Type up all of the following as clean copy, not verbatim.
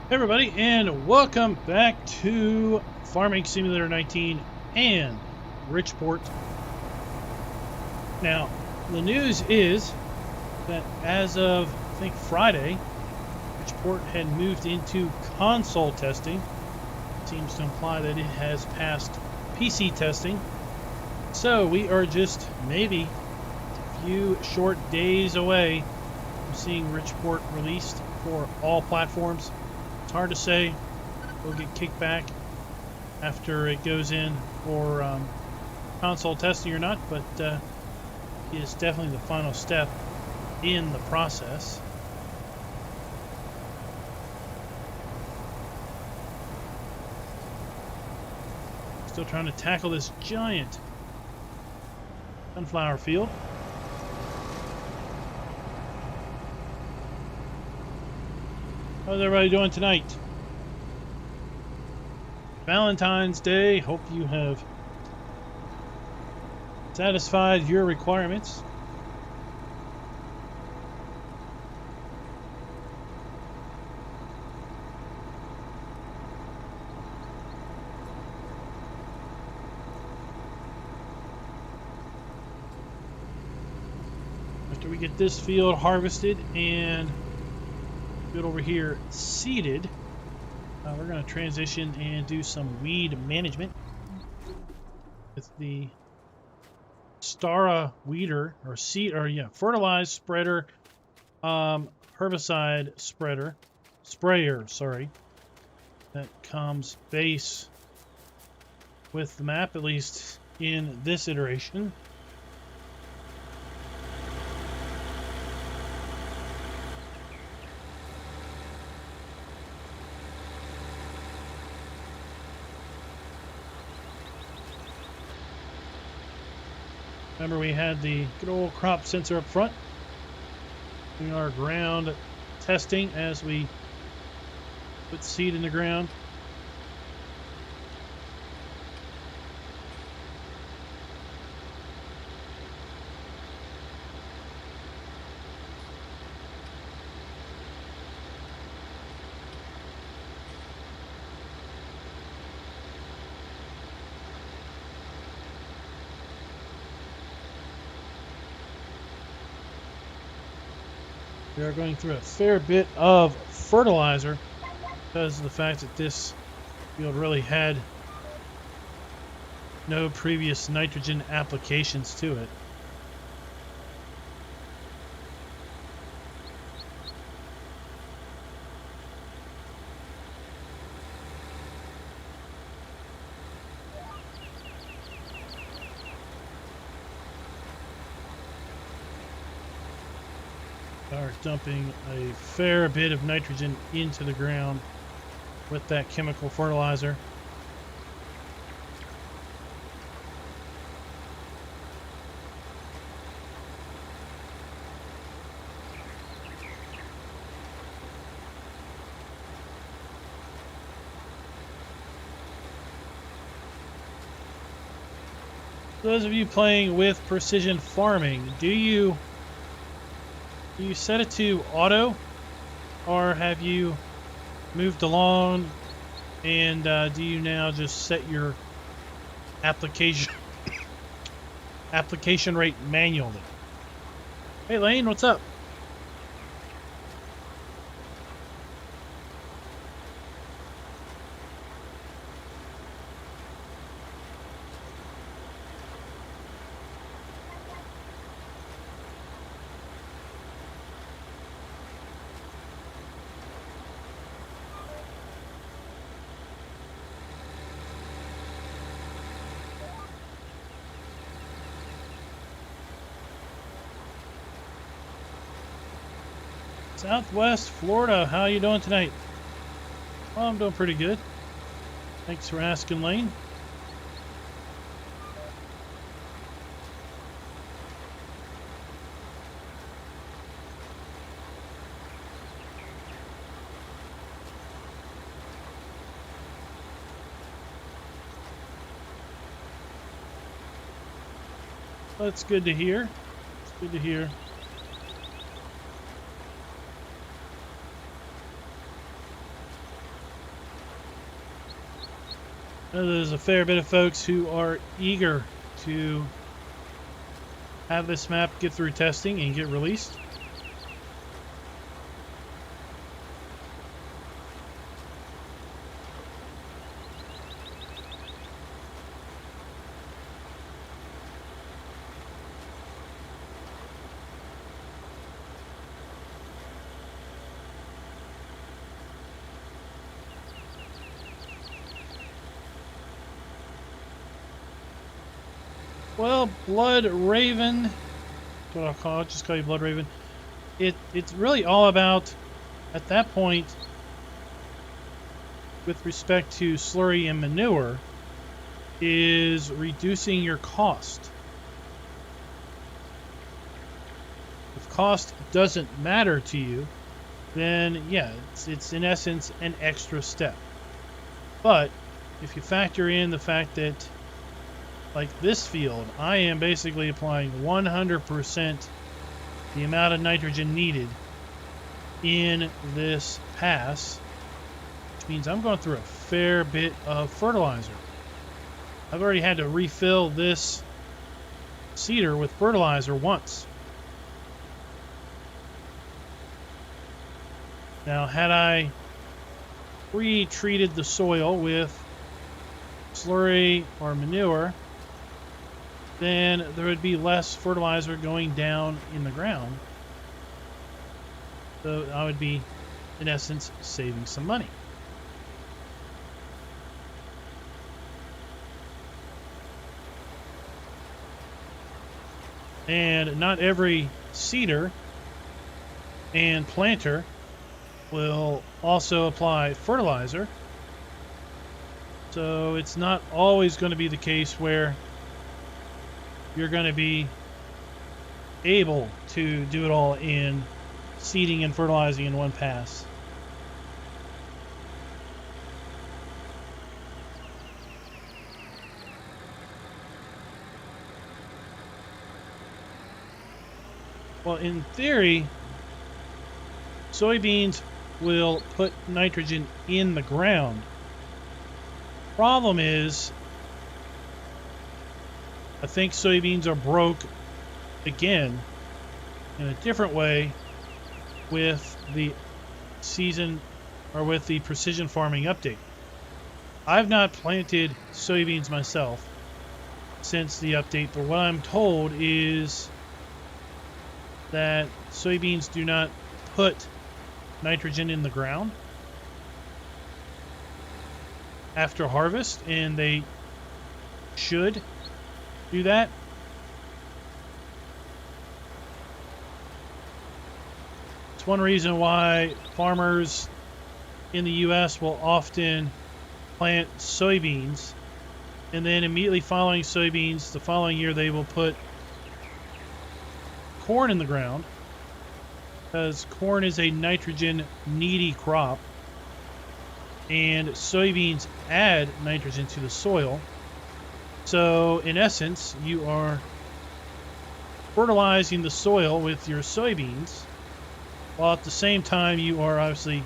Hey everybody, and welcome back to Farming Simulator 19 and RichPort. Now, the news is that as of, I think, Friday, RichPort had moved into console testing. Seems to imply that it has passed PC testing. So we are just maybe a few short days away from seeing RichPort released for all platforms. It's hard to say we'll get kicked back after it goes in for console testing or not, but it is definitely the final step in the process. Still trying to tackle this giant sunflower field. How's everybody doing tonight? Valentine's Day. Hope you have satisfied your requirements. After we get this field harvested and over here seeded, we're going to transition and do some weed management with the Stara weeder or seed fertilized spreader, herbicide sprayer, sorry, that comes base with the map, at least in this iteration. Remember, we had the good old crop sensor up front doing our ground testing as we put seed in the ground. We are going through a fair bit of fertilizer because of the fact that this field really had no previous nitrogen applications to it. Are dumping a fair bit of nitrogen into the ground with that chemical fertilizer. Those of you playing with precision farming, do you set it to auto, or have you moved along and do you now just set your application rate manually? Hey Lane, what's up? Southwest Florida, how you doing tonight? Well, I'm doing pretty good. Thanks for asking, Lane. That's good to hear. It's good to hear. There's a fair bit of folks who are eager to have this map get through testing and get released. Well, Blood Raven, that's what I'll call it, just call you Blood Raven. It's really all about, at that point, with respect to slurry and manure, is reducing your cost. If cost doesn't matter to you, then yeah, it's in essence an extra step. But if you factor in the fact that, like this field, I am basically applying 100% the amount of nitrogen needed in this pass, which means I'm going through a fair bit of fertilizer. I've already had to refill this seeder with fertilizer once. Now, had I pre-treated the soil with slurry or manure, then there would be less fertilizer going down in the ground. So I would be, in essence, saving some money. And not every seeder and planter will also apply fertilizer. So it's not always going to be the case where you're going to be able to do it all in seeding and fertilizing in one pass. Well, in theory, soybeans will put nitrogen in the ground. Problem is, I think soybeans are broke again in a different way with the season or with the precision farming update. I've not planted soybeans myself since the update, but what I'm told is that soybeans do not put nitrogen in the ground after harvest, and they should do that. It's one reason why farmers in the US will often plant soybeans, and then immediately following soybeans the following year they will put corn in the ground, because corn is a nitrogen needy crop and soybeans add nitrogen to the soil. So in essence, you are fertilizing the soil with your soybeans, while at the same time you are obviously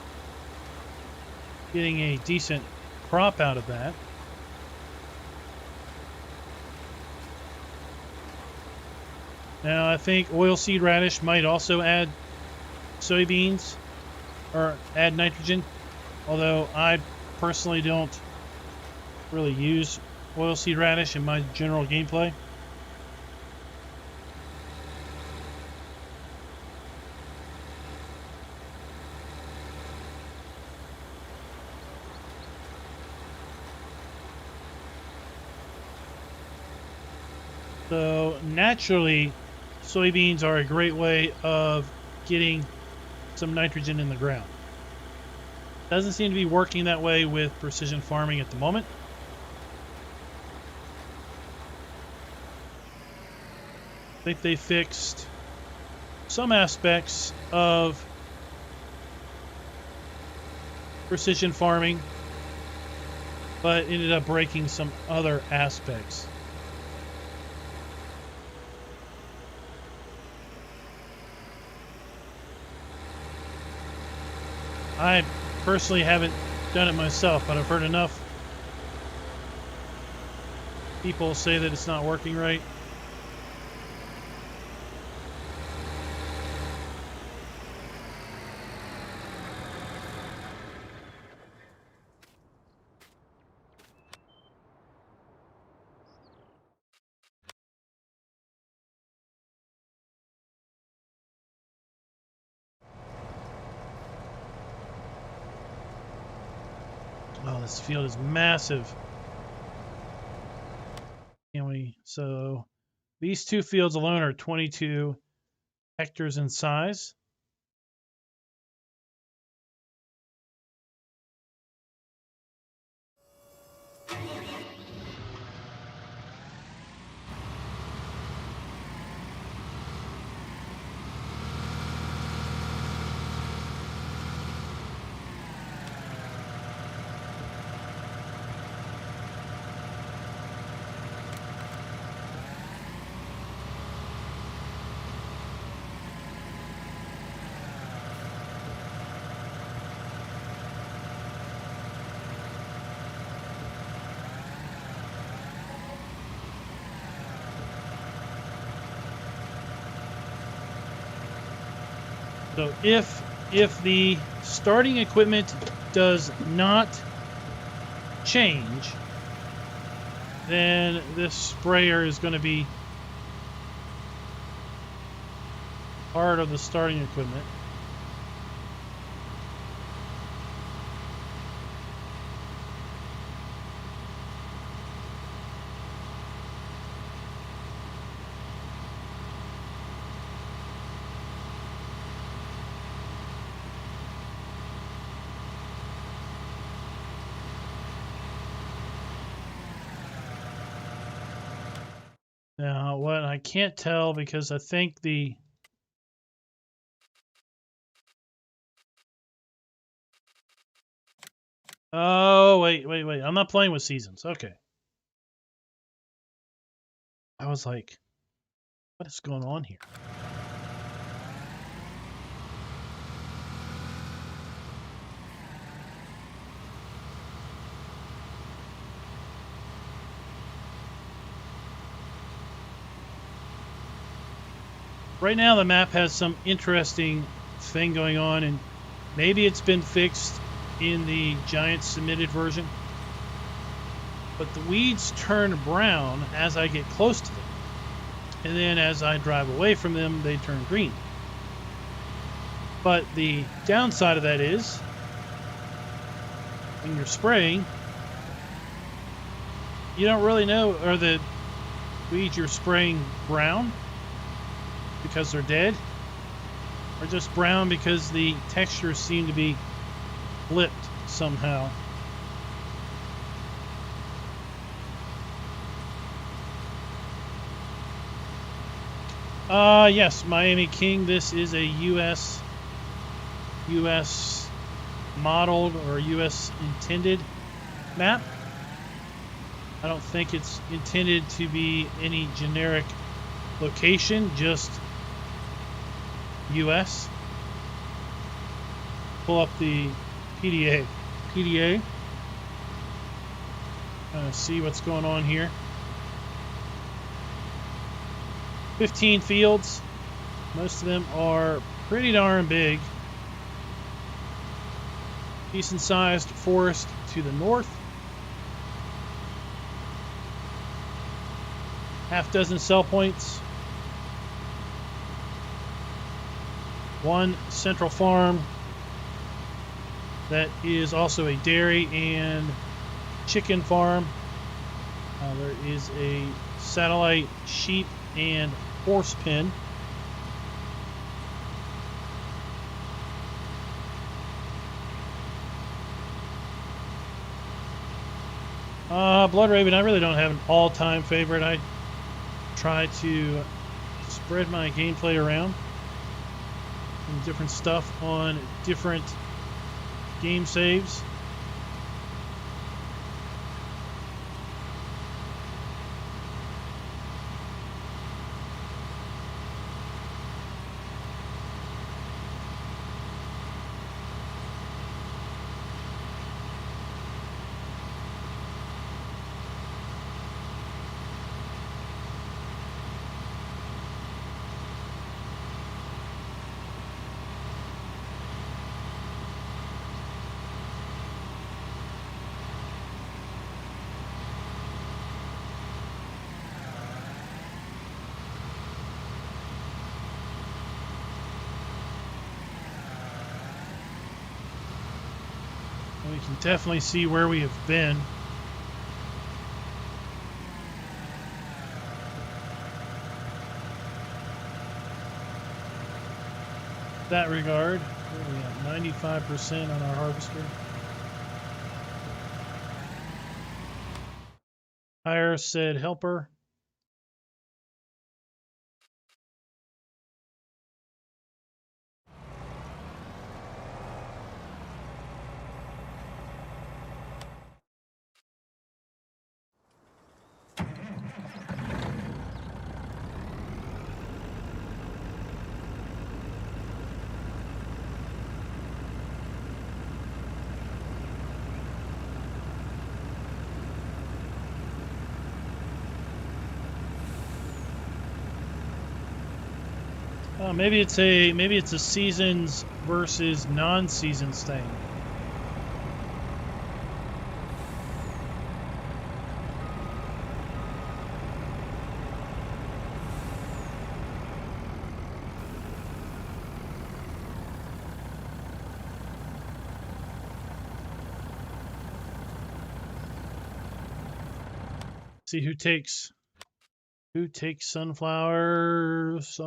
getting a decent crop out of that. Now I think oilseed radish might also add soybeans or add nitrogen, although I personally don't really use oilseed radish in my general gameplay. So naturally, soybeans are a great way of getting some nitrogen in the ground. Doesn't seem to be working that way with precision farming at the moment. I think they fixed some aspects of precision farming, but ended up breaking some other aspects. I personally haven't done it myself, but I've heard enough people say that it's not working right. Oh, this field is massive. Can we? So these two fields alone are 22 hectares in size. So if the starting equipment does not change, then this sprayer is going to be part of the starting equipment. Now, what I can't tell because I think the oh wait. I'm not playing with seasons. Okay. I was like, what is going on here? Right now the map has some interesting thing going on, and maybe it's been fixed in the Giant submitted version. But the weeds turn brown as I get close to them. And then as I drive away from them, they turn green. But the downside of that is when you're spraying, you don't really know, are the weeds you're spraying brown because they're dead, or just brown because the textures seem to be flipped somehow. Yes, Miami King. This is a U.S. modeled or U.S. intended map. I don't think it's intended to be any generic location, just U.S. Pull up the PDA. Trying to see what's going on here. 15 fields. Most of them are pretty darn big. Decent sized forest to the north. Half dozen sell points. One central farm that is also a dairy and chicken farm. There is a satellite sheep and horse pen. Blood Raven, I really don't have an all-time favorite. I try to spread my gameplay around and different stuff on different game saves. We can definitely see where we have been. In that regard, what are we at? 95% on our harvester. Hire said helper. Maybe it's a seasons versus non-seasons thing. See who takes sunflowers.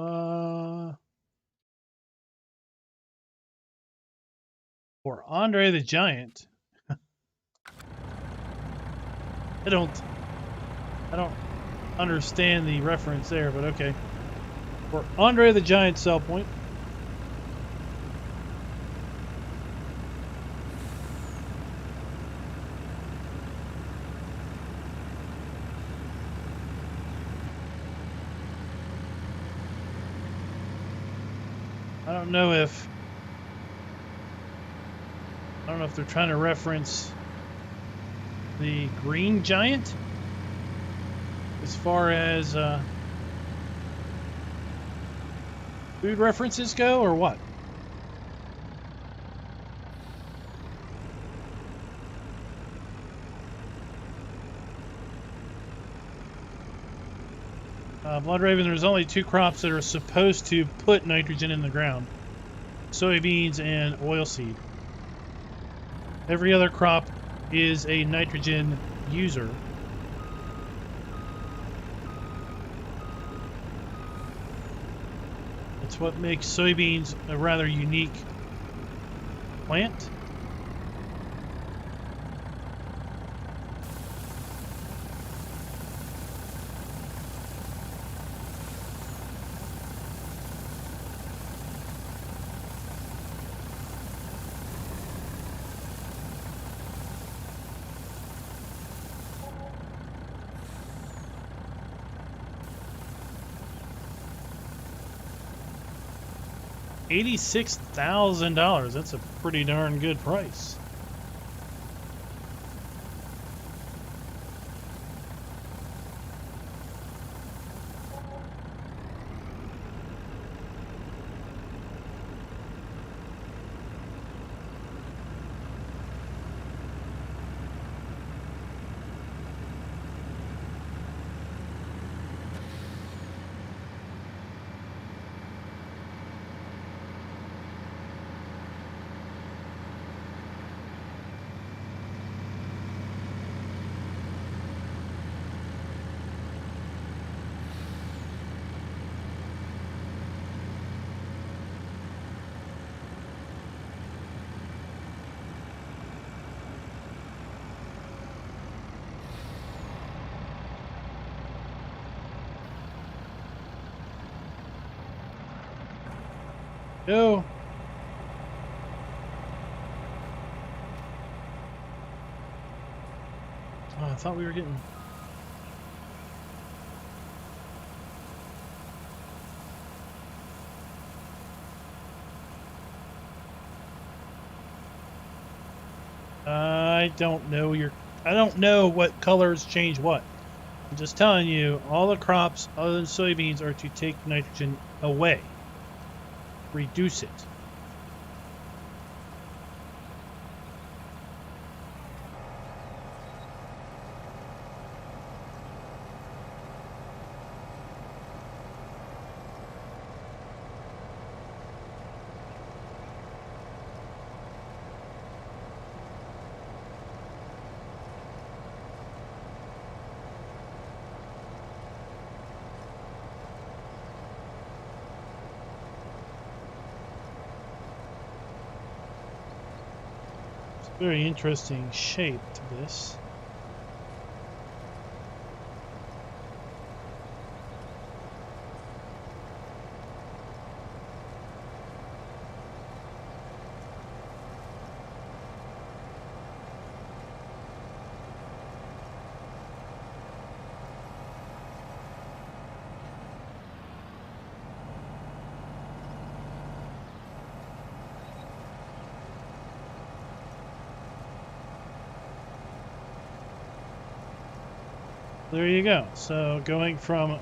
Or Andre the Giant. I don't understand the reference there, but okay. For Andre the Giant sell point. I don't know if they're trying to reference the Green Giant as far as food references go, or what? Blood Raven, there's only two crops that are supposed to put nitrogen in the ground: soybeans and oilseed. Every other crop is a nitrogen user. It's what makes soybeans a rather unique plant. $86,000. That's a pretty darn good price. Go. Oh, I thought we were getting... I don't know what colors change what. I'm just telling you, all the crops other than soybeans are to take nitrogen away. Reduce it. Very interesting shape to this. There you go. So going from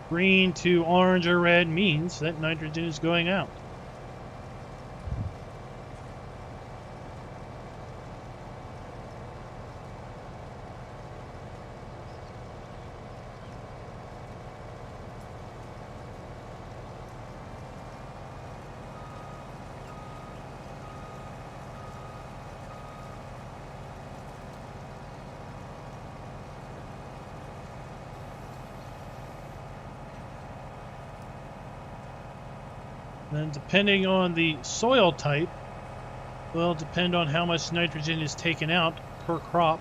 green to orange or red means that nitrogen is going out. Then depending on the soil type, will depend on how much nitrogen is taken out per crop.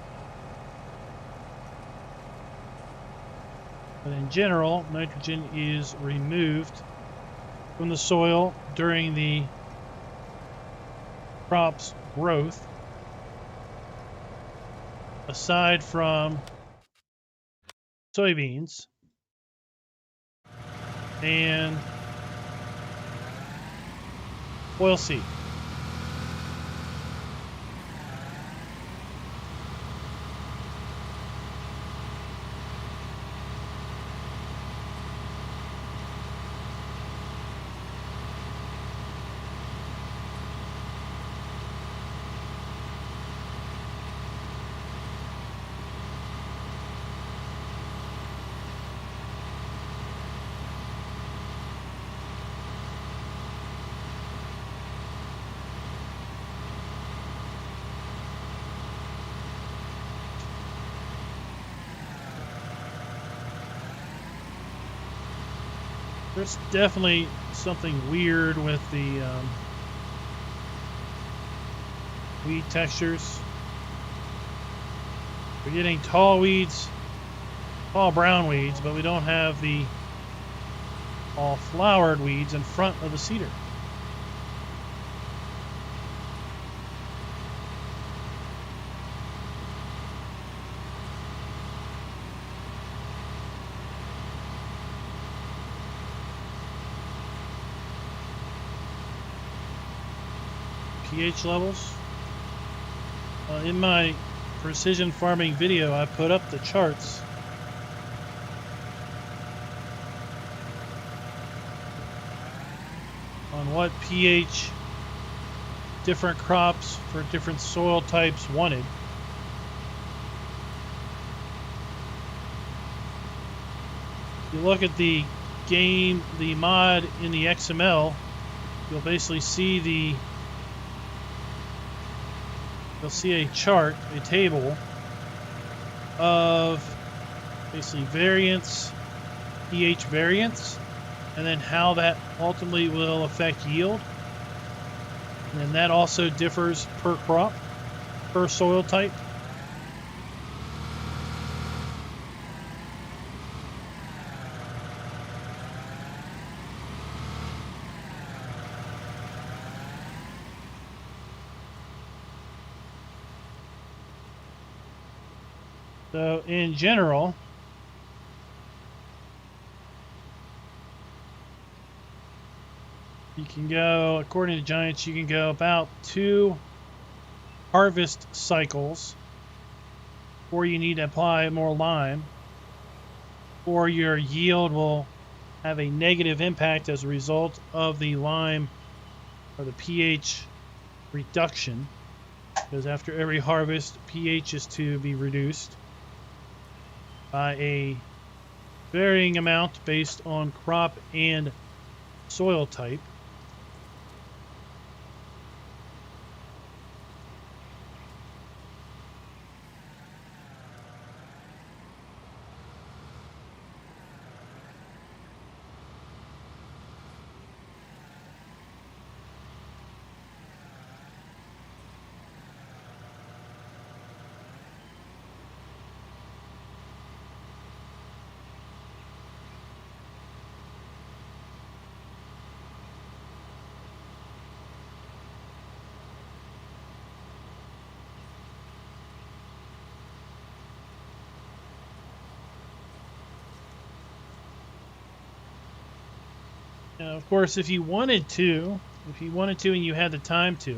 But in general, nitrogen is removed from the soil during the crop's growth, aside from soybeans and oilseed. There's definitely something weird with the weed textures. We're getting tall weeds, tall brown weeds, but we don't have the all flowered weeds in front of the seeder. pH levels. In my precision farming video, I put up the charts. On what pH different crops for different soil types wanted. If you look at the mod in the XML, you'll basically see you'll see a chart, a table of basically variance, pH variance, and then how that ultimately will affect yield. And then that also differs per crop, per soil type. So in general, you can go, according to Giants, you can go about 2 harvest cycles before you need to apply more lime, or your yield will have a negative impact as a result of the lime or the pH reduction, because after every harvest, pH is to be reduced by a varying amount based on crop and soil type. Now, of course, if you wanted to and you had the time to,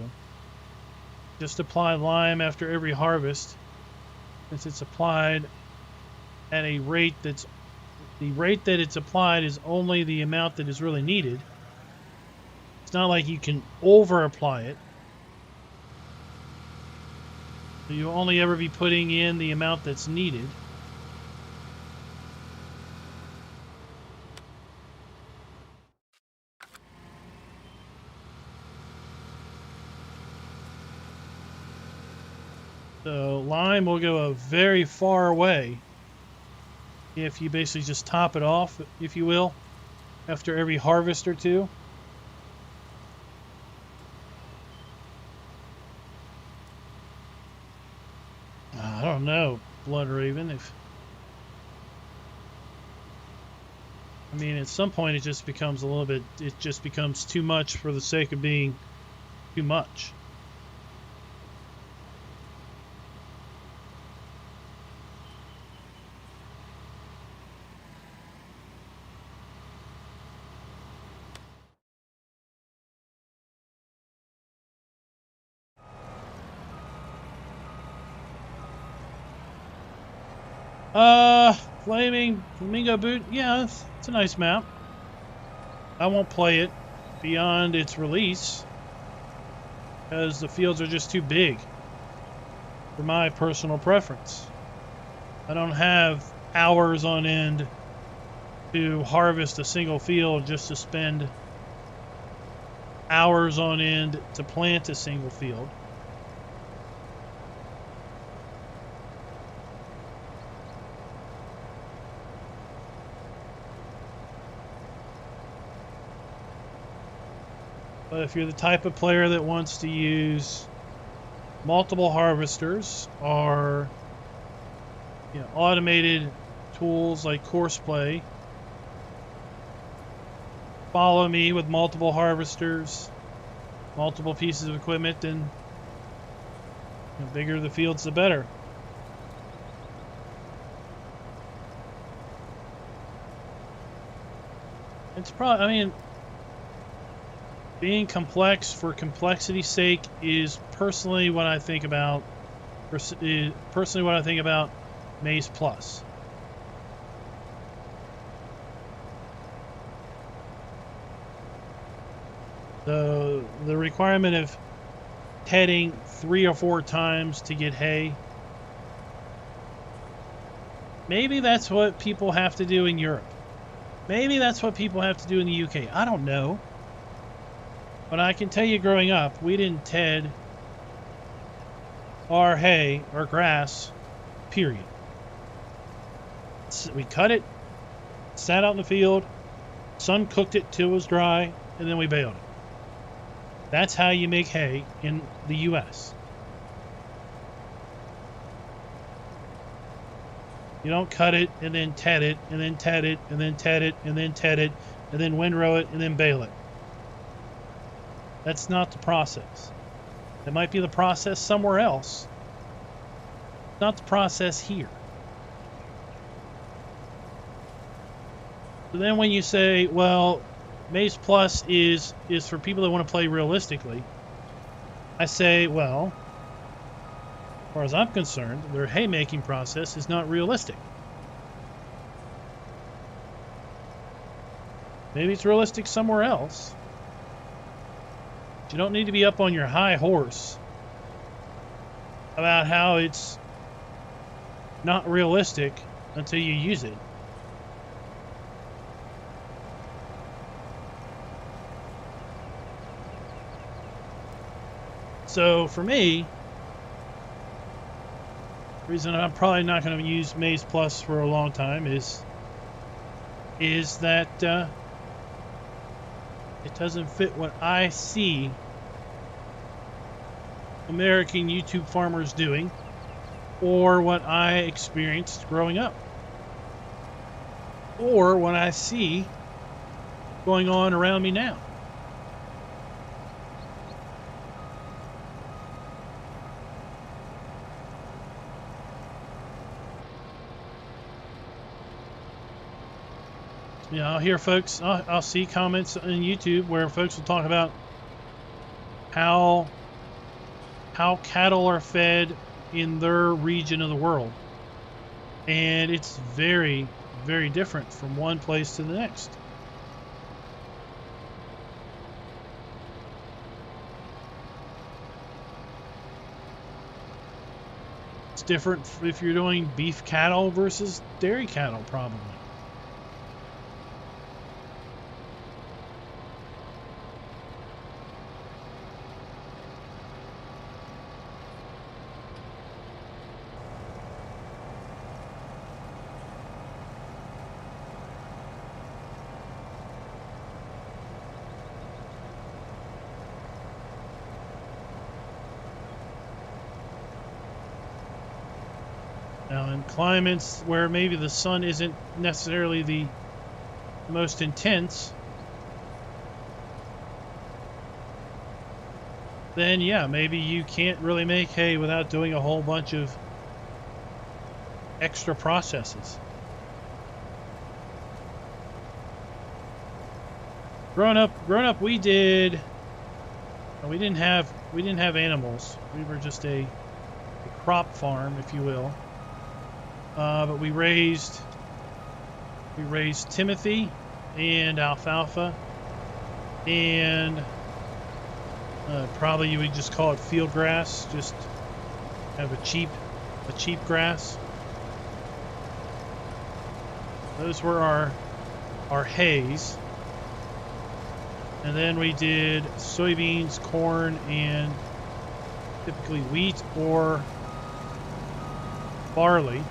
just apply lime after every harvest, since it's applied at a rate that's, the rate that it's applied is only the amount that is really needed. It's not like you can over apply it. So you'll only ever be putting in the amount that's needed. So lime will go a very far way if you basically just top it off, if you will, after every harvest or two. I don't know, Blood Raven, if... I mean, at some point it just becomes a little bit, it just becomes too much for the sake of being too much. Flaming Flamingo Boot, yeah, it's a nice map. I won't play it beyond its release because the fields are just too big for my personal preference. I don't have hours on end to harvest a single field just to spend hours on end to plant a single field. But if you're the type of player that wants to use multiple harvesters or automated tools like Courseplay, follow me with multiple harvesters, multiple pieces of equipment, and the bigger the fields, the better. It's probably, I mean, being complex for complexity's sake is personally what I think about. Personally, what I think about Maize Plus. The requirement of heading 3 or 4 times to get hay. Maybe that's what people have to do in Europe. Maybe that's what people have to do in the UK. I don't know. But I can tell you, growing up, we didn't ted our hay or grass, period. We cut it, sat out in the field, sun cooked it till it was dry, and then we baled it. That's how you make hay in the US. You don't cut it and then ted it and then ted it and then ted it and then ted it and then windrow it and then bale it. That's not the process. It might be the process somewhere else. Not the process here. So then when you say, well, Maize Plus is for people that want to play realistically, I say, well, as far as I'm concerned, their haymaking process is not realistic. Maybe it's realistic somewhere else. You don't need to be up on your high horse about how it's not realistic until you use it. So for me, the reason I'm probably not going to use Maize Plus for a long time is that it doesn't fit what I see American YouTube farmers doing, or what I experienced growing up, or what I see going on around me now. You know, I'll hear folks, I'll see comments on YouTube where folks will talk about how cattle are fed in their region of the world. And it's very, very different from one place to the next. It's different if you're doing beef cattle versus dairy cattle, probably. Now, in climates where maybe the sun isn't necessarily the most intense, then yeah, maybe you can't really make hay without doing a whole bunch of extra processes. Growing up, we didn't have animals. We were just a crop farm, if you will. But we raised Timothy and alfalfa, and probably you would just call it field grass. Just have a cheap grass. Those were our hays. And then we did soybeans, corn, and typically wheat or barley.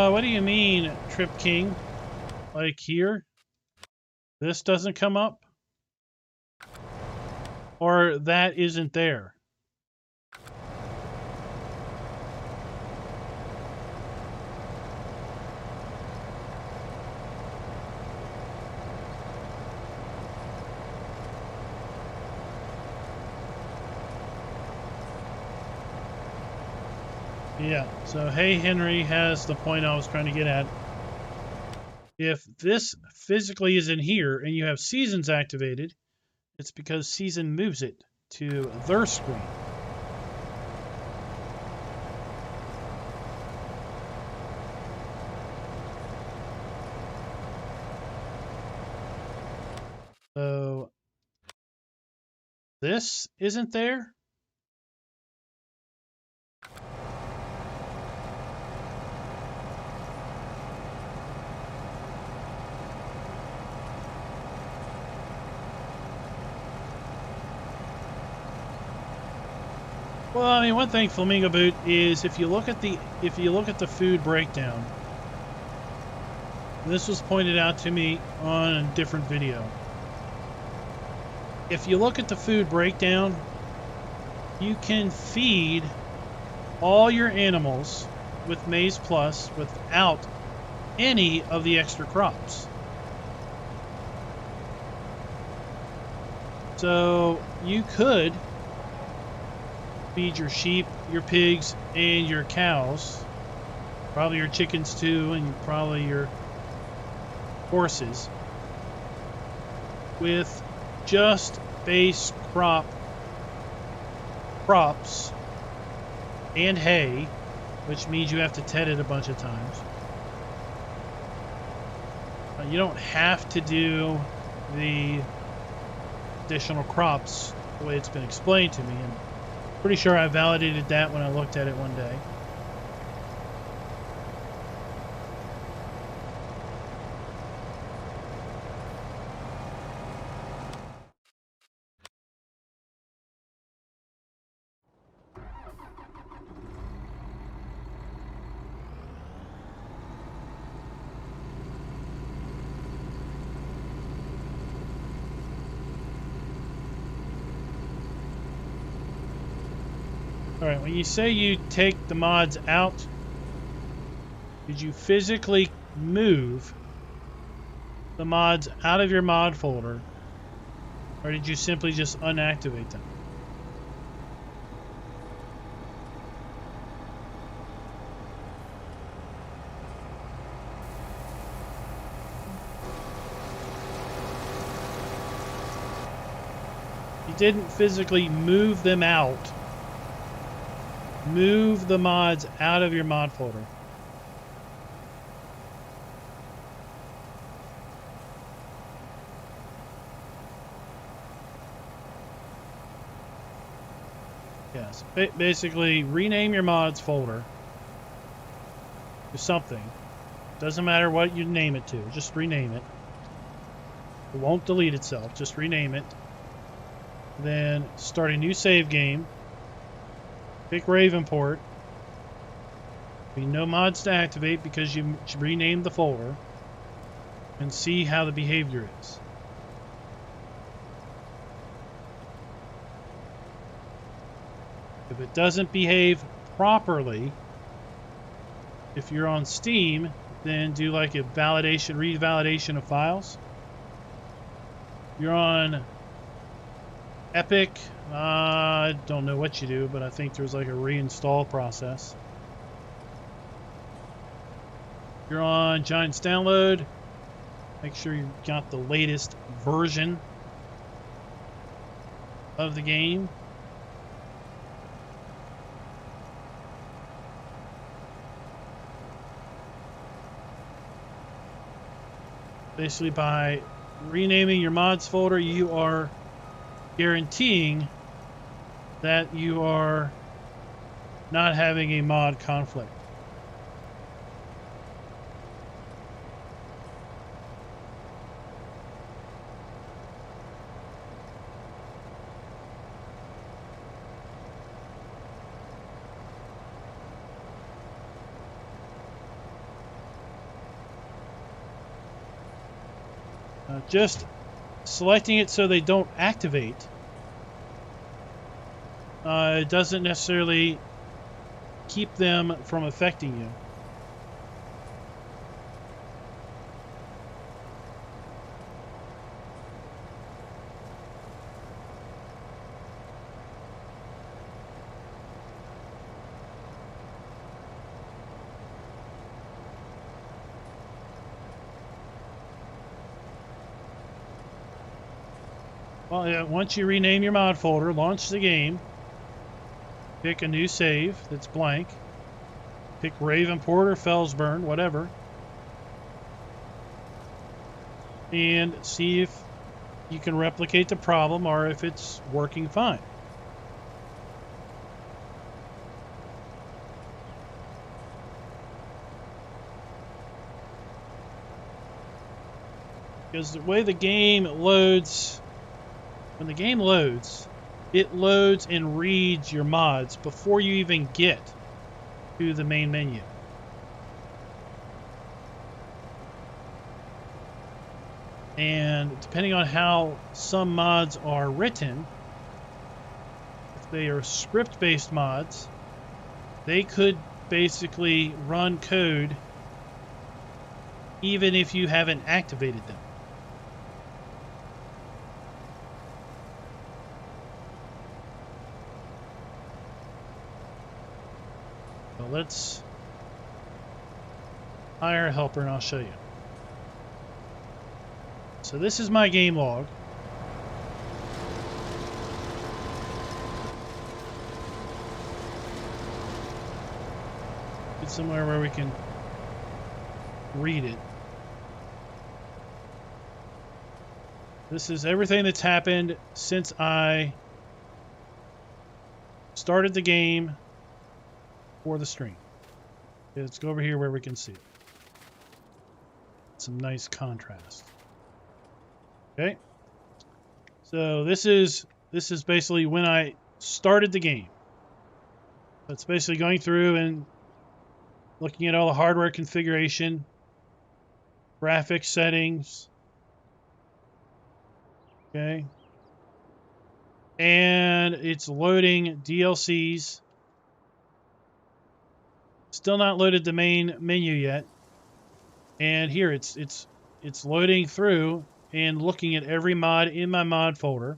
What do you mean, Trip King? Like here? This doesn't come up? Or that isn't there? Yeah, so Hey Henry has the point I was trying to get at. If this physically isn't here and you have seasons activated, it's because season moves it to their screen. So this isn't there? Well, I mean, one thing, Flamingo Boot, is if you look at the food breakdown, this was pointed out to me on a different video. If you look at the food breakdown, you can feed all your animals with Maize Plus without any of the extra crops. So you could feed your sheep, your pigs, and your cows, probably your chickens too, and probably your horses, with just base crops and hay, which means you have to ted it a bunch of times. You don't have to do the additional crops the way it's been explained to me, and pretty sure I validated that when I looked at it one day. All right, when you say you take the mods out, did you physically move the mods out of your mod folder, or did you simply just unactivate them? You didn't physically move them out. Move the mods out of your mod folder. Yes, basically rename your mods folder to something. Doesn't matter what you name it to, just rename it. It won't delete itself, just rename it. Then start a new save game. Pick RichPort. Be no mods to activate because you renamed the folder. And see how the behavior is. If it doesn't behave properly, if you're on Steam, then do like a validation, revalidation of files. You're on Epic, I don't know what you do, but I think there's like a reinstall process. You're on Giants Download. Make sure you got the latest version of the game. Basically, by renaming your mods folder, you are guaranteeing that you are not having a mod conflict. Just selecting it so they don't activate it doesn't necessarily keep them from affecting you. Well, yeah, once you rename your mod folder, launch the game, pick a new save that's blank, pick RichPort or Felsburn, whatever, and see if you can replicate the problem or if it's working fine. Because the way the game loads, when the game loads, it loads and reads your mods before you even get to the main menu. And depending on how some mods are written, if they are script-based mods, they could basically run code even if you haven't activated them. Let's hire a helper and I'll show you. So this is my game log. Get somewhere where we can read it. This is everything that's happened since I started the game for the stream. Okay, let's go over here where we can see it. Some nice contrast. Okay. So this is basically when I started the game. That's basically going through and looking at all the hardware configuration, graphics settings. Okay. And it's loading DLCs Still not loaded the main menu yet. And here it's loading through and looking at every mod in my mod folder.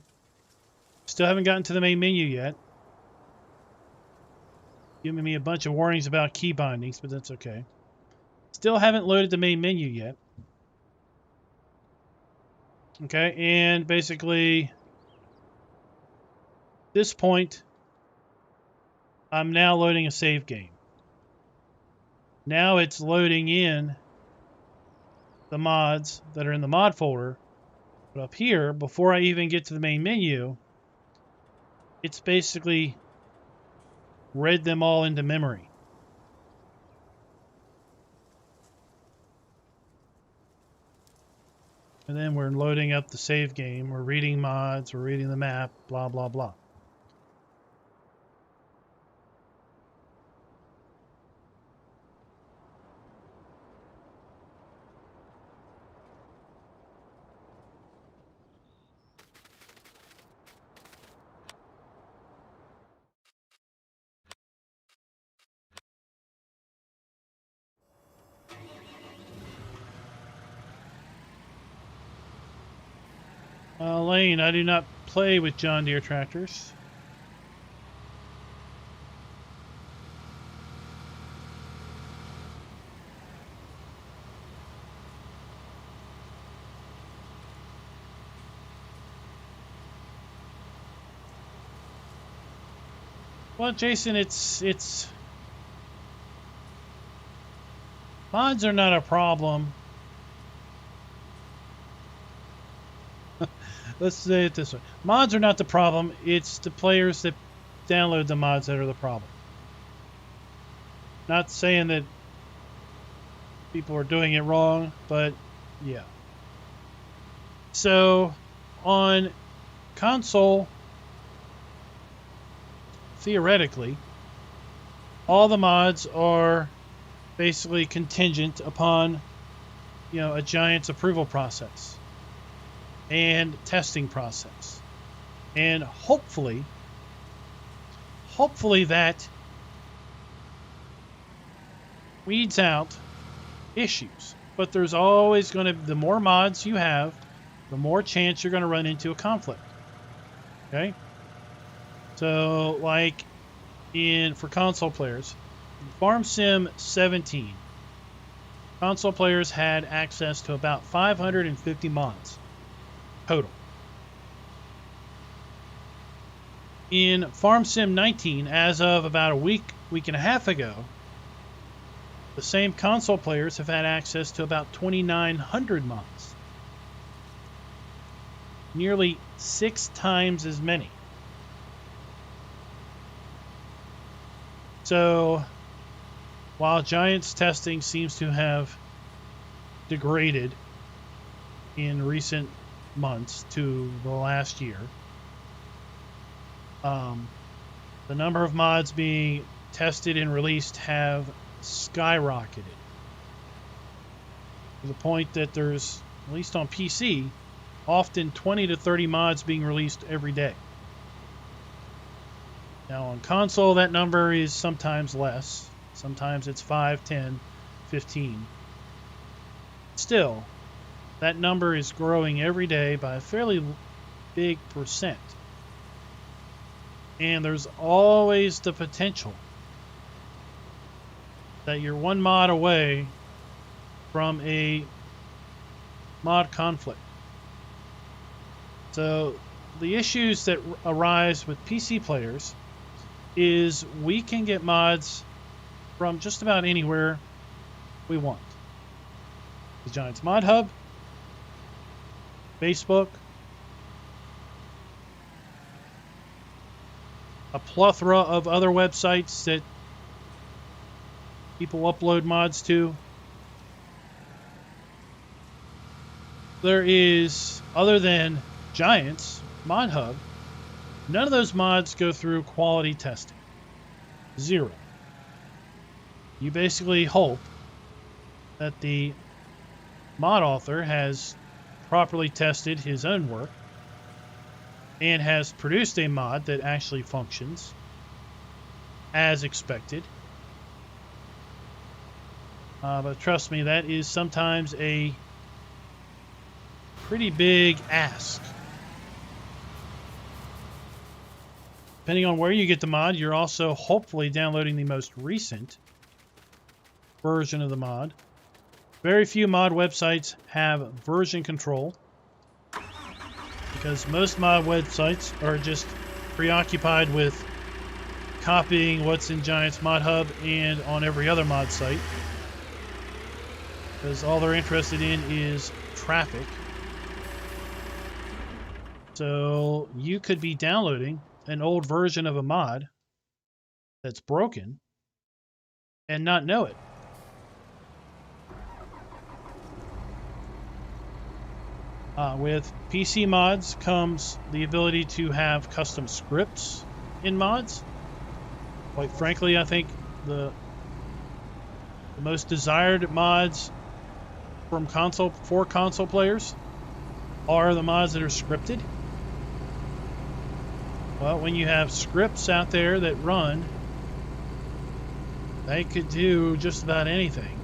Still haven't gotten to the main menu yet. Giving me a bunch of warnings about key bindings, but that's okay. Still haven't loaded the main menu yet. Okay, and basically, at this point, I'm now loading a save game. Now it's loading in the mods that are in the mod folder. But up here, before I even get to the main menu, it's basically read them all into memory. And then we're loading up the save game. We're reading mods. We're reading the map. Blah, blah, blah. Lane, I do not play with John Deere tractors. Well, Jason, it's mods are not a problem. Let's say it this way. Mods are not the problem. It's the players that download the mods that are the problem. Not saying that people are doing it wrong, but yeah. So on console, theoretically, all the mods are basically contingent upon, a Giants approval process and testing process. And hopefully that weeds out issues. But there's always going to, the more mods you have, the more chance you're going to run into a conflict. Okay? So, like for console players, Farm Sim 17, console players had access to about 550 mods total. In Farm Sim 19, as of about a week and a half ago, the same console players have had access to about 2,900 mods. Nearly 6 times as many. So, while Giants testing seems to have degraded in recent months to the last year, the number of mods being tested and released have skyrocketed to the point that there's, at least on PC, often 20 to 30 mods being released every day. Now on console, that number is sometimes less. Sometimes it's 5, 10, 15. Still, that number is growing every day by a fairly big percent. And there's always the potential that you're one mod away from a mod conflict. So the issues that arise with PC players is we can get mods from just about anywhere we want. The Giants Mod Hub, Facebook, a plethora of other websites that people upload mods to. There is, other than Giants Mod Hub, none of those mods go through quality testing. 0. You basically hope that the mod author has properly tested his own work and has produced a mod that actually functions as expected. But trust me, that is sometimes a pretty big ask. Depending on where you get the mod, you're also hopefully downloading the most recent version of the mod. Very few mod websites have version control because most mod websites are just preoccupied with copying what's in Giant's Mod Hub and on every other mod site, because all they're interested in is traffic. So you could be downloading an old version of a mod that's broken and not know it. With PC mods comes the ability to have custom scripts in mods. Quite frankly, I think the most desired mods for console players are the mods that are scripted. Well, when you have scripts out there that run, they could do just about anything.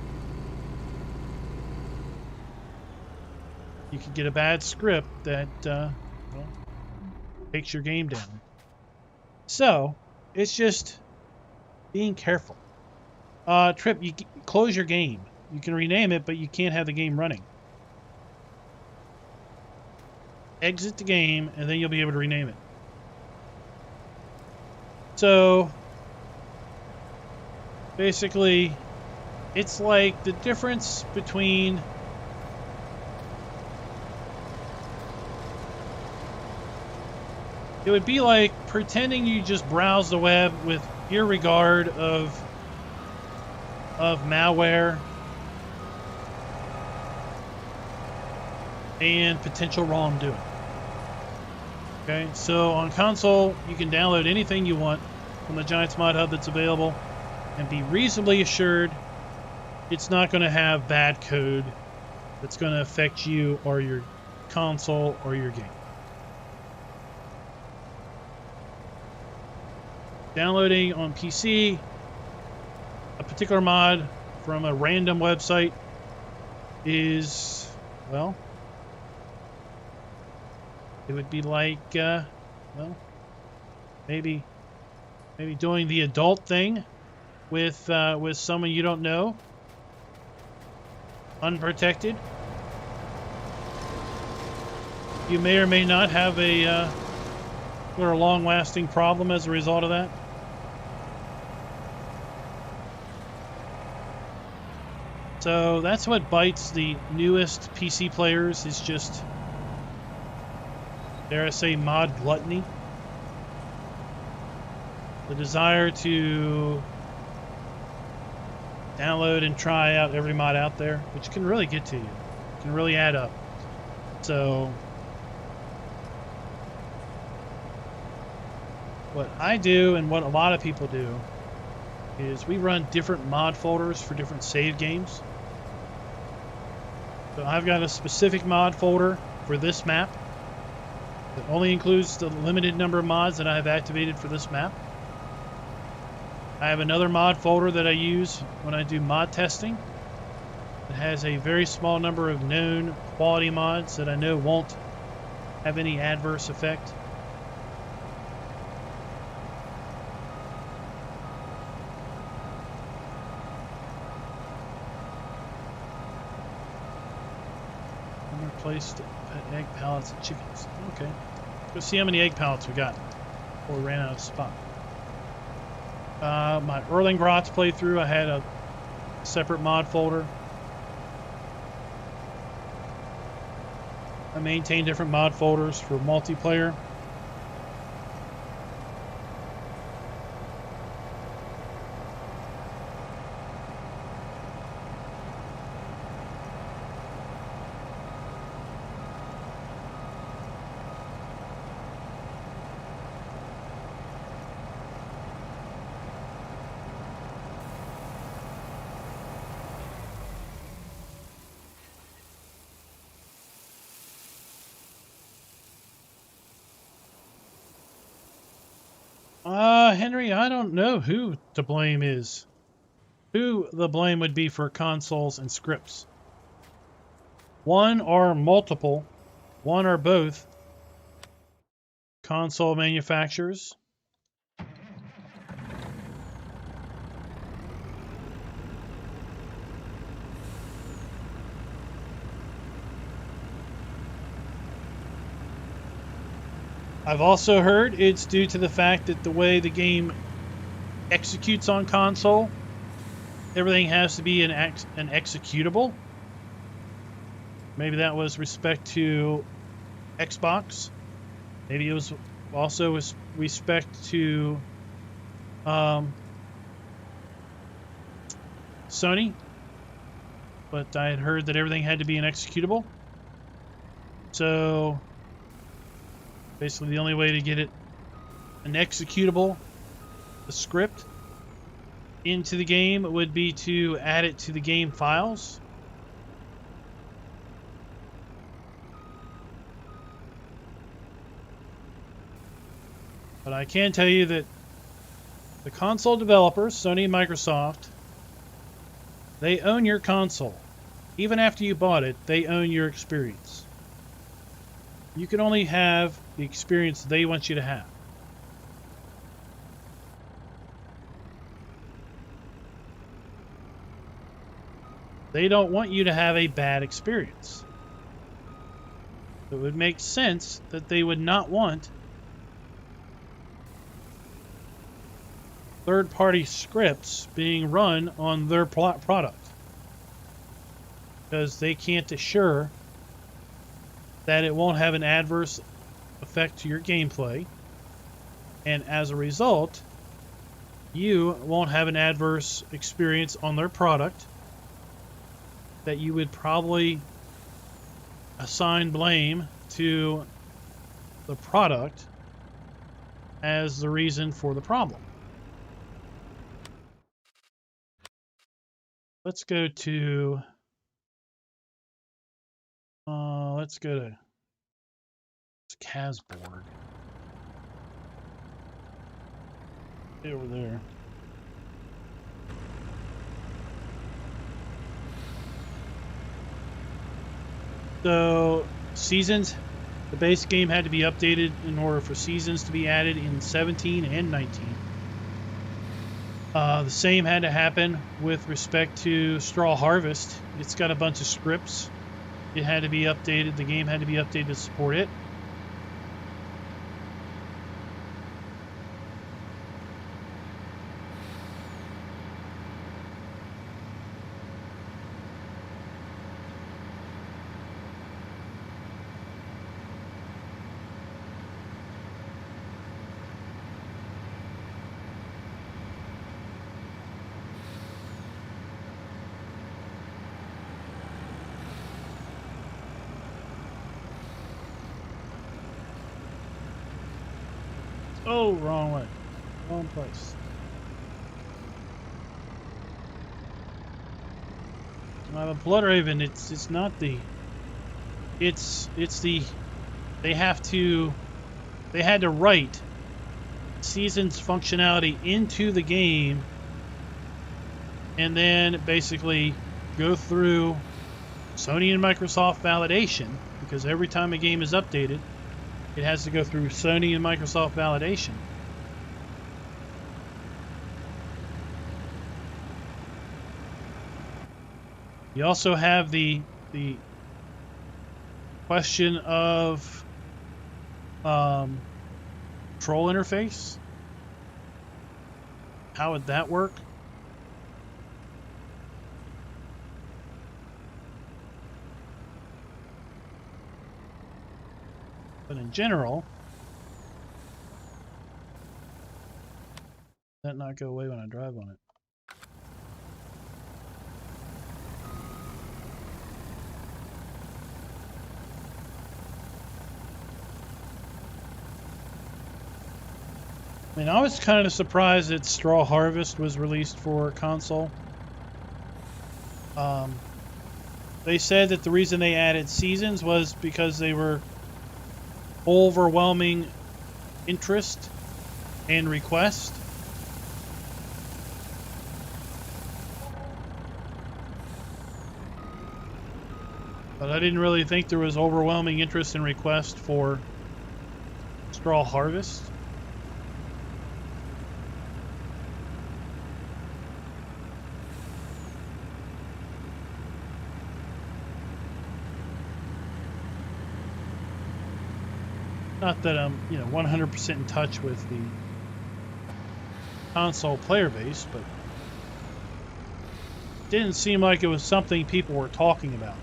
You could get a bad script that takes your game down. So it's just being careful. Trip, you close your game. You can rename it, but you can't have the game running. Exit the game, and then you'll be able to rename it. So basically, it's like the difference between it would be like pretending you just browse the web with irregard of malware and potential wrongdoing. Okay, so on console, you can download anything you want from the Giants Mod Hub that's available and be reasonably assured it's not going to have bad code that's going to affect you or your console or your game. Downloading on PC a particular mod from a random website is, well, it would be like, well, maybe doing the adult thing with someone you don't know, unprotected. You may or may not have a long-lasting problem as a result of that. So that's what bites the newest PC players, is just, dare I say, mod gluttony. The desire to download and try out every mod out there, which can really get to you. It can really add up. So what I do and what a lot of people do is we run different mod folders for different save games. So I've got a specific mod folder for this map that only includes the limited number of mods that I have activated for this map. I have another mod folder that I use when I do mod testing. It has a very small number of known quality mods that I know won't have any adverse effect. Placed egg pallets and chickens. Okay. Let's see how many egg pallets we got before we ran out of spot. My Erlinggrotz playthrough, I had a separate mod folder. I maintain different mod folders for multiplayer. Henry, I don't know who to blame is. who the blame would be for consoles and scripts. One or multiple, one or both console manufacturers I've also heard it's due to the fact that the way the game executes on console, everything has to be an executable. Maybe that was respect to Xbox. Maybe it was also with respect to Sony. But I had heard that everything had to be an executable. So basically the only way to get it an executable, a script, into the game would be to add it to the game files. But I can tell you that the console developers, Sony and Microsoft, they own your console. Even after you bought it, they own your experience. You can only have the experience they want you to have. They don't want you to have a bad experience. It would make sense that they would not want third-party scripts being run on their product, because they can't assure that it won't have an adverse effect to your gameplay, and as a result, you won't have an adverse experience on their product that you would probably assign blame to the product as the reason for the problem. Let's go to let's go to Casboard. Over there. So seasons, the base game had to be updated in order for seasons to be added in 17 and 19. The same had to happen with respect to Straw Harvest. It's got a bunch of scripts. It had to be updated. The game had to be updated to support it. Oh, wrong way. Wrong place. The Blood Raven, it's not the... It's the... They had to write seasons functionality into the game and then basically go through Sony and Microsoft validation, because every time a game is updated, it has to go through Sony and Microsoft validation. You also have the question of control interface. How would that work? But in general, that not go away when I drive on it. I mean, I was kind of surprised that Straw Harvest was released for console. They said that the reason they added seasons was because they were overwhelming interest and request. But I didn't really think there was overwhelming interest and request for straw harvest. Not that I'm, 100% in touch with the console player base, but it didn't seem like it was something people were talking about.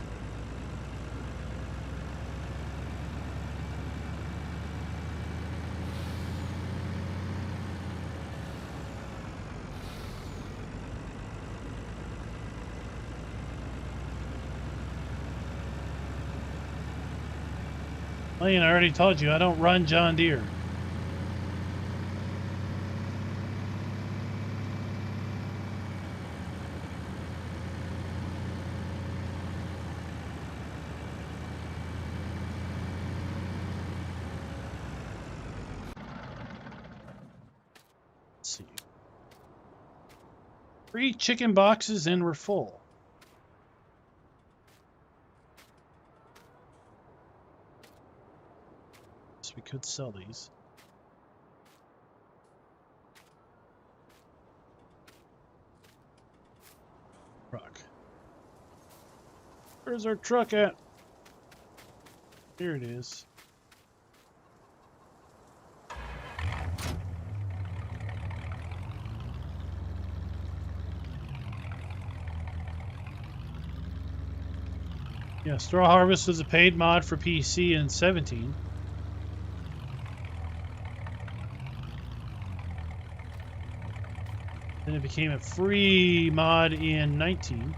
Klein, I already told you, I don't run John Deere. Let's see. 3 chicken boxes and we're full. So we could sell these. Truck. Where's our truck at? Here it is. Yeah, Straw Harvest was a paid mod for PC in 17. Then it became a free mod in 19.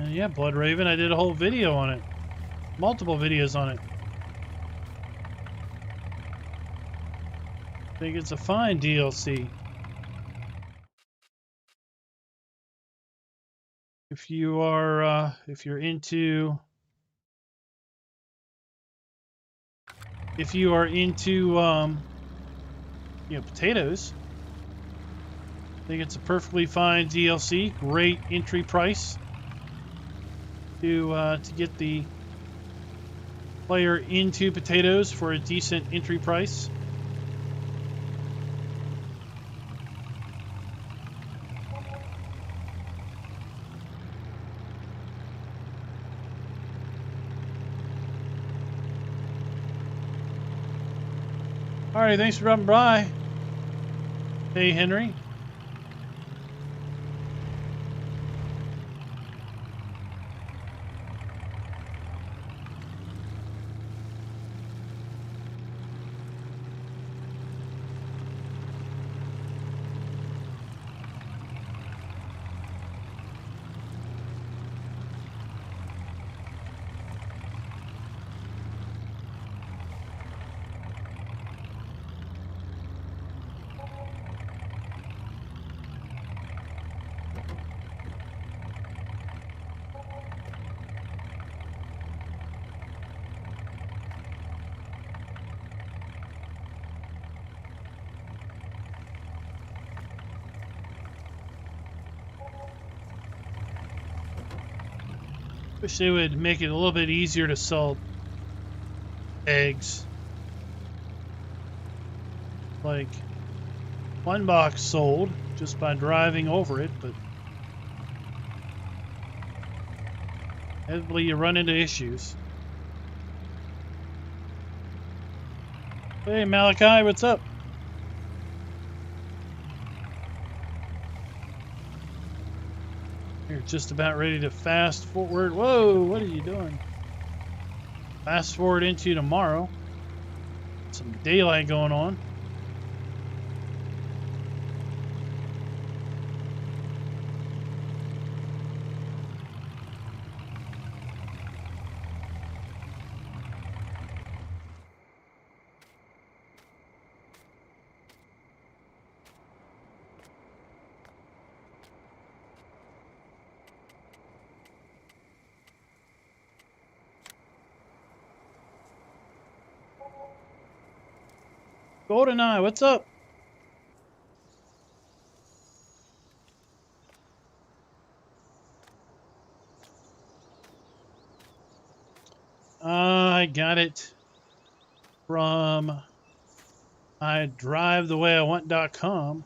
Yeah, Blood Raven, I did a whole video on it. Multiple videos on it. I think it's a fine DLC. If you are, if you're into potatoes, I think it's a perfectly fine DLC. Great entry price to get the player into potatoes for a decent entry price. All right, thanks for dropping by. Hey, Henry. Wish they would make it a little bit easier to sell eggs. Like, one box sold just by driving over it, but inevitably you run into issues. Hey, Malachi, what's up? You're just about ready to fast forward. Whoa, what are you doing? Fast forward into tomorrow. Some daylight going on. GoldenEye, what's up? I got it from idrivethewayIwant.com.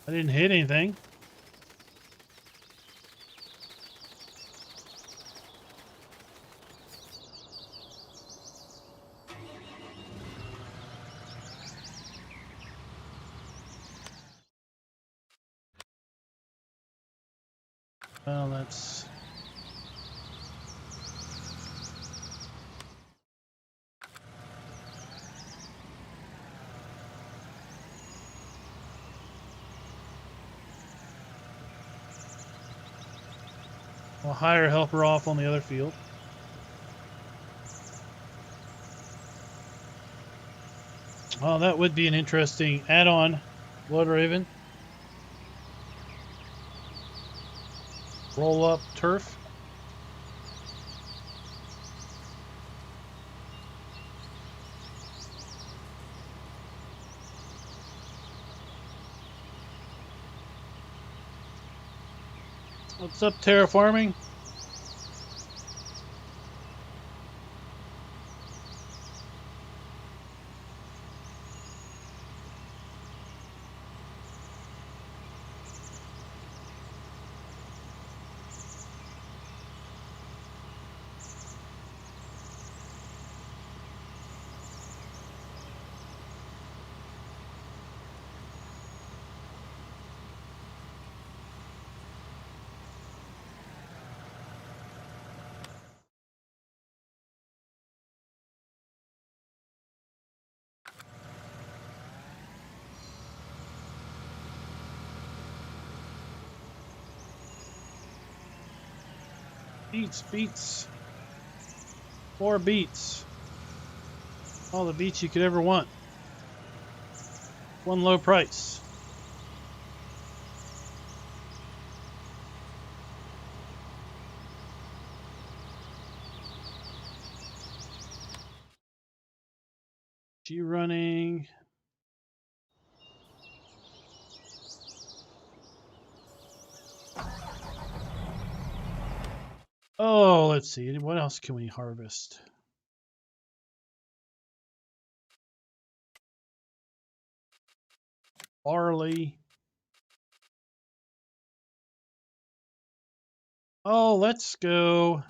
I didn't hit anything. Well, that's... I'll hire a helper off on the other field. Oh, that would be an interesting add-on, Blood Raven. Roll up turf. What's up, terraforming? Beets. 4 beets. All the beets you could ever want. One low price. G running. Oh, let's see. What else can we harvest? Barley. Oh, let's go.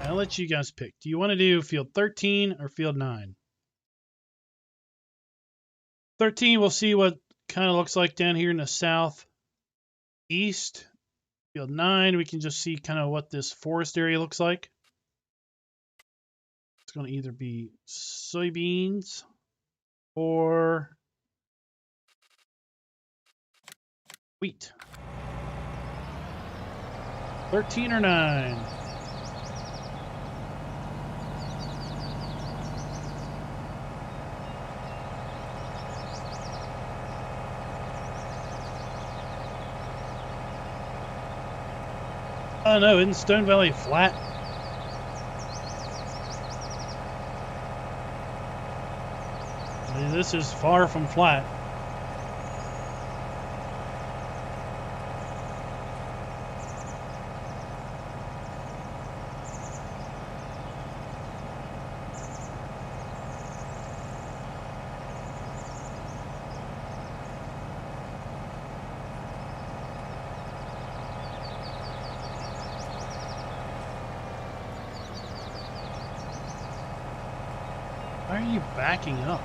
I'll let you guys pick. Do you want to do field 13 or field 9? 13, we'll see what kind of looks like down here in the south east. Field 9, we can just see kind of what this forest area looks like. It's going to either be soybeans or wheat. 13 or 9? Oh no, isn't Stone Valley flat? This is far from flat. Why are you backing up?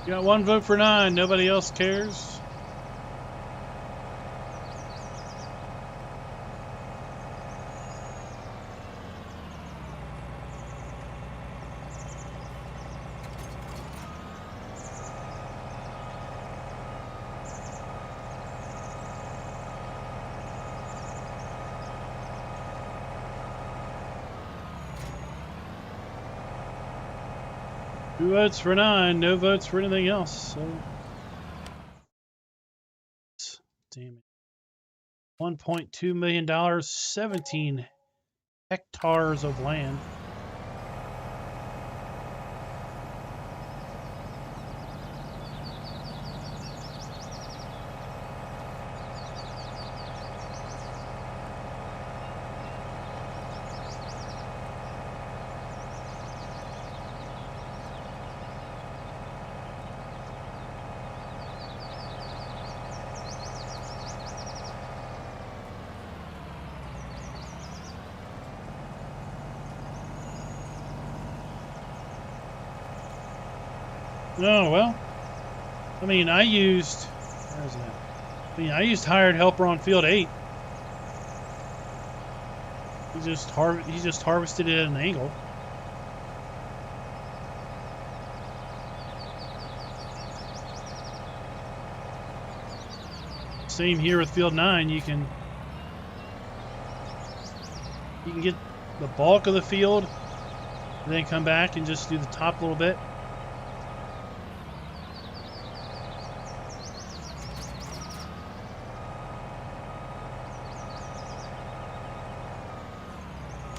You got 1 vote for 9. Nobody else cares. 2 votes for 9, no votes for anything else. So, damn it. $1.2 million, 17 hectares of land. Oh, well, I mean, I used, where's that? I mean, I used hired helper on field 8. He just harvested it at an angle. Same here with field 9. You can get the bulk of the field, and then come back and just do the top a little bit.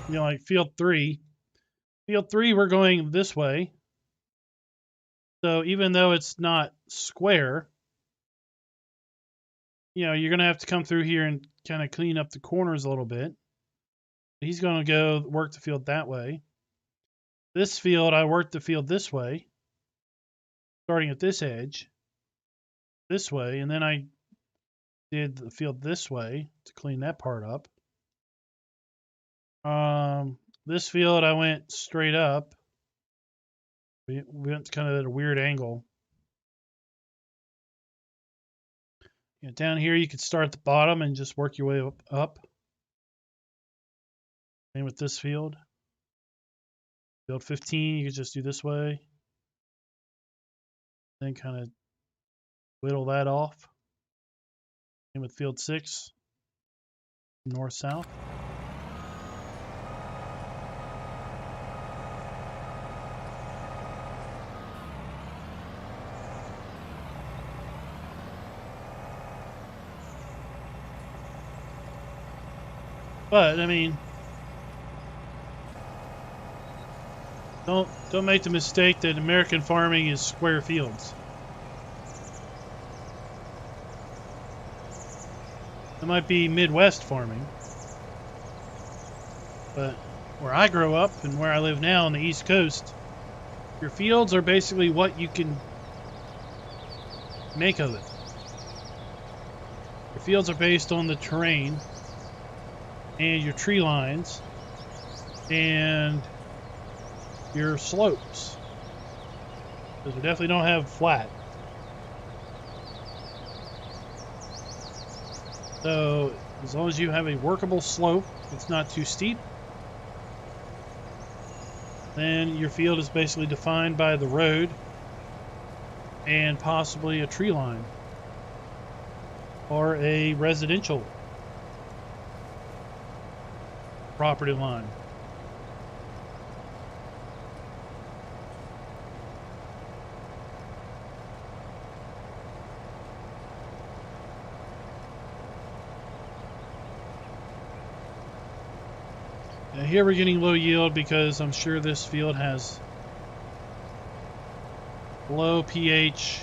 You know, like field 3. Field 3, we're going this way. So even though it's not square, you know, you're going to have to come through here and kind of clean up the corners a little bit. He's going to go work the field that way. This field, I worked the field this way, starting at this edge, this way, and then I did the field this way to clean that part up. This field, I went straight up. We went kind of at a weird angle. You know, down here, you could start at the bottom and just work your way up. Same with this field. Field 15, you could just do this way. Then kind of whittle that off. Same with field 6, north-south. But I mean, don't make the mistake that American farming is square fields. It might be Midwest farming, but where I grew up and where I live now on the East Coast, your fields are basically what you can make of it. Your fields are based on the terrain and your tree lines and your slopes, because we definitely don't have flat. So as long as you have a workable slope, it's not too steep, then your field is basically defined by the road and possibly a tree line or a residential property line. Now here we're getting low yield because I'm sure this field has low pH,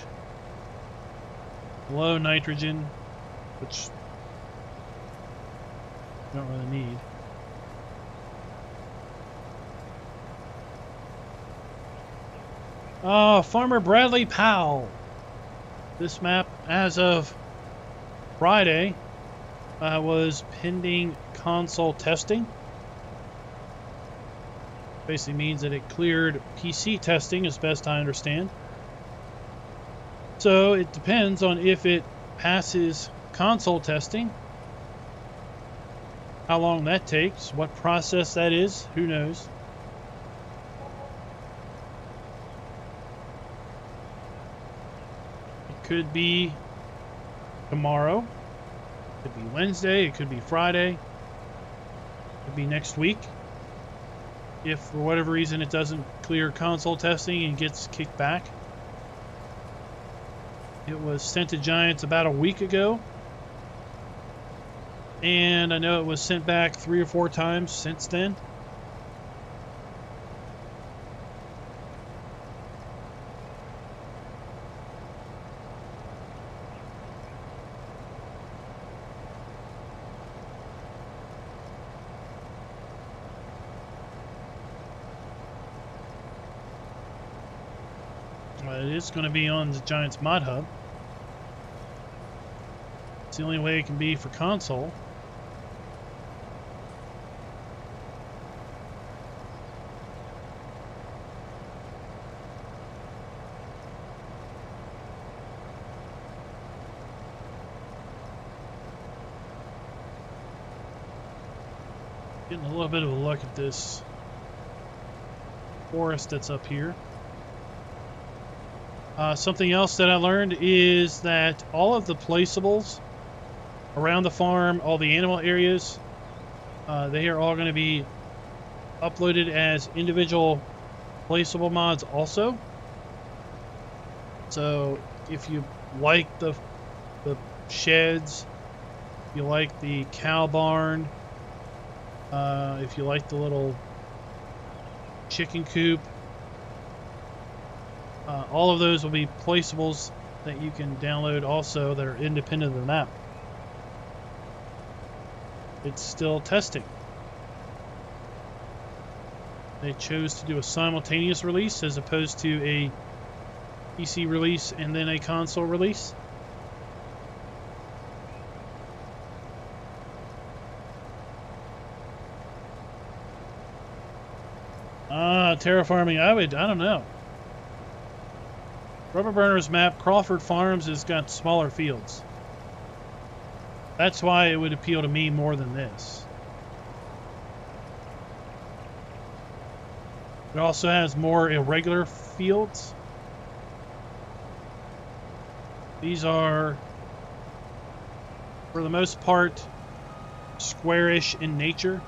low nitrogen, which you don't really need. Farmer Bradley Powell. This map, as of Friday, was pending console testing. Basically means that it cleared PC testing, as best I understand. So it depends on if it passes console testing, how long that takes, what process that is, who knows. Could be tomorrow, it could be Wednesday, it could be Friday, it could be next week. if for whatever reason it doesn't clear console testing and gets kicked back. It was sent to Giants about a week ago, and I know it was sent back 3 or 4 times since then. It is going to be on the Giants Mod Hub. It's the only way it can be for console. Getting a little bit of a look at this forest that's up here. Something else that I learned is that all of the placeables around the farm, all the animal areas, they are all going to be uploaded as individual placeable mods also. So if you like the sheds, if you like the cow barn, if you like the little chicken coop, all of those will be placeables that you can download also that are independent of the map. It's still testing. They chose to do a simultaneous release as opposed to a PC release and then a console release. Terraforming, I don't know. Rubber Burners map, Crawford Farms has got smaller fields. That's why it would appeal to me more than this. It also has more irregular fields. These are, for the most part, squarish in nature.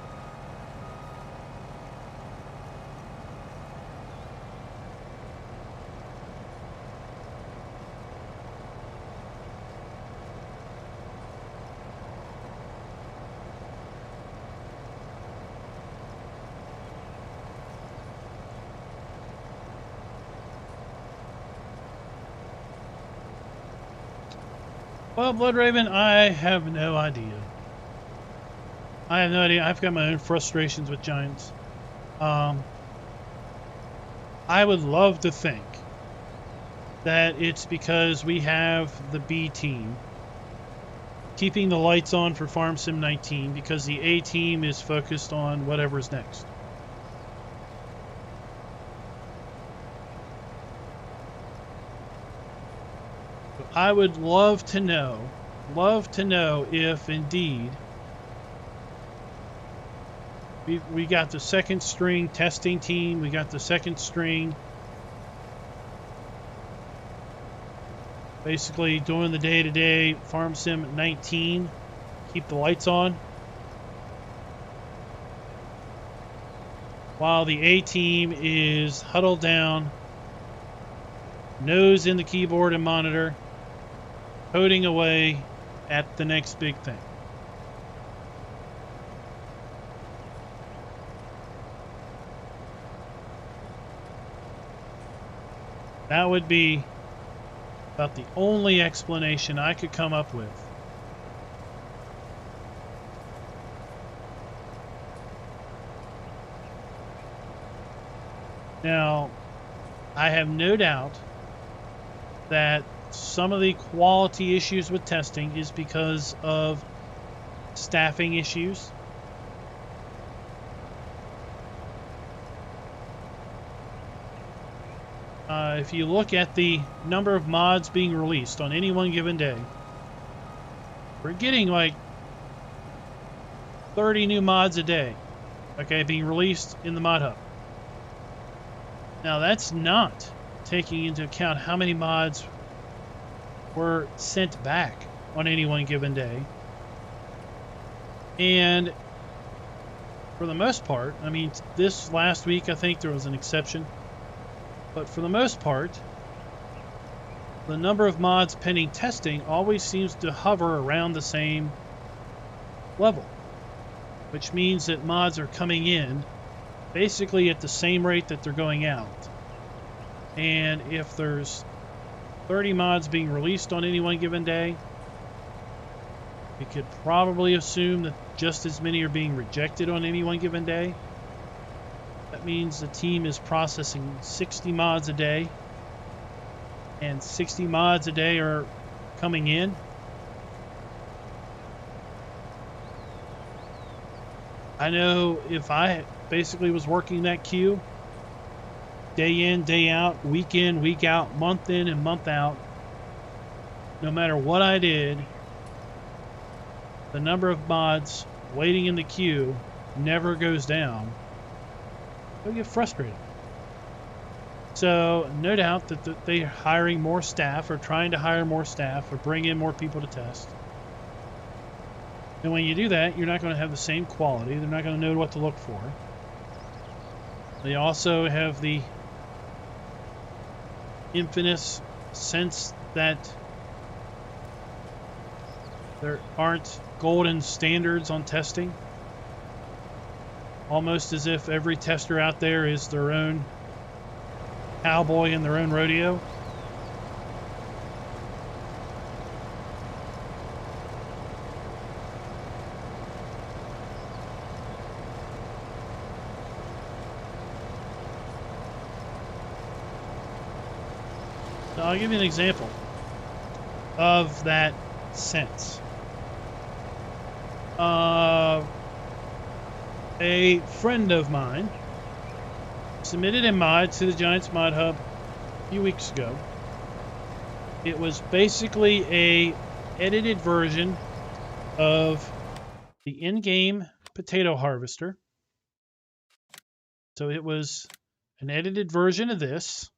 Well, Blood Raven, I have no idea. I have no idea. I've got my own frustrations with Giants. I would love to think that it's because we have the B team keeping the lights on for Farm Sim 19 because the A team is focused on whatever's next. I would love to know if indeed we got the second string testing team, we got the second string basically doing the day-to-day Farm Sim 19, keep the lights on, while the A team is huddled down, nose in the keyboard and monitor, coding away at the next big thing. That would be about the only explanation I could come up with. Now, I have no doubt that some of the quality issues with testing is because of staffing issues. If you look at the number of mods being released on any one given day, we're getting like 30 new mods a day, okay, being released in the mod hub. Now that's not taking into account how many mods were sent back on any one given day, and for the most part, I mean, this last week I think there was an exception, but for the most part, the number of mods pending testing always seems to hover around the same level, which means that mods are coming in basically at the same rate that they're going out. And if there's 30 mods being released on any one given day, you could probably assume that just as many are being rejected on any one given day. That means the team is processing 60 mods a day, and 60 mods a day are coming in. I know if I basically was working that queue day in, day out, week in, week out, month in and month out, no matter what I did, the number of mods waiting in the queue never goes down. They'll get frustrated. So no doubt that they're hiring more staff, or trying to hire more staff, or bring in more people to test. And when you do that, you're not going to have the same quality. They're not going to know what to look for. They also have the infamous sense that there aren't golden standards on testing. Almost as if every tester out there is their own cowboy in their own rodeo. So I'll give you an example of that sense. A friend of mine submitted a mod to the Giants Mod Hub a few weeks ago. It was basically a edited version of the in-game potato harvester. So it was an edited version of this.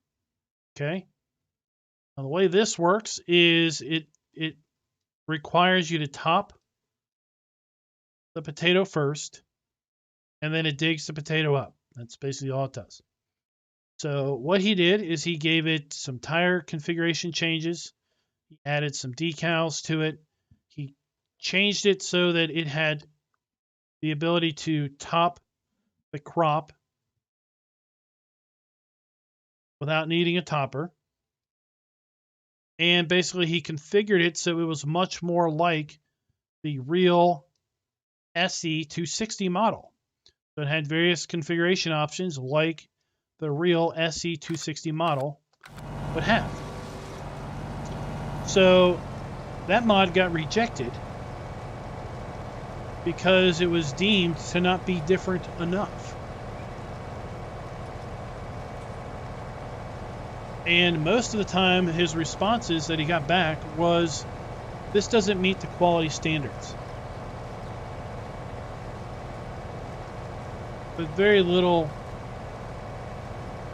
Okay. Now the way this works is it requires you to top the potato first, and then it digs the potato up. That's basically all it does. So what he did is he gave it some tire configuration changes. He added some decals to it. He changed it so that it had the ability to top the crop without needing a topper. And basically he configured it so it was much more like the real SE260 model. So it had various configuration options like the real SE260 model would have. So that mod got rejected because it was deemed to not be different enough. And most of the time his responses that he got back was, this doesn't meet the quality standards. With very little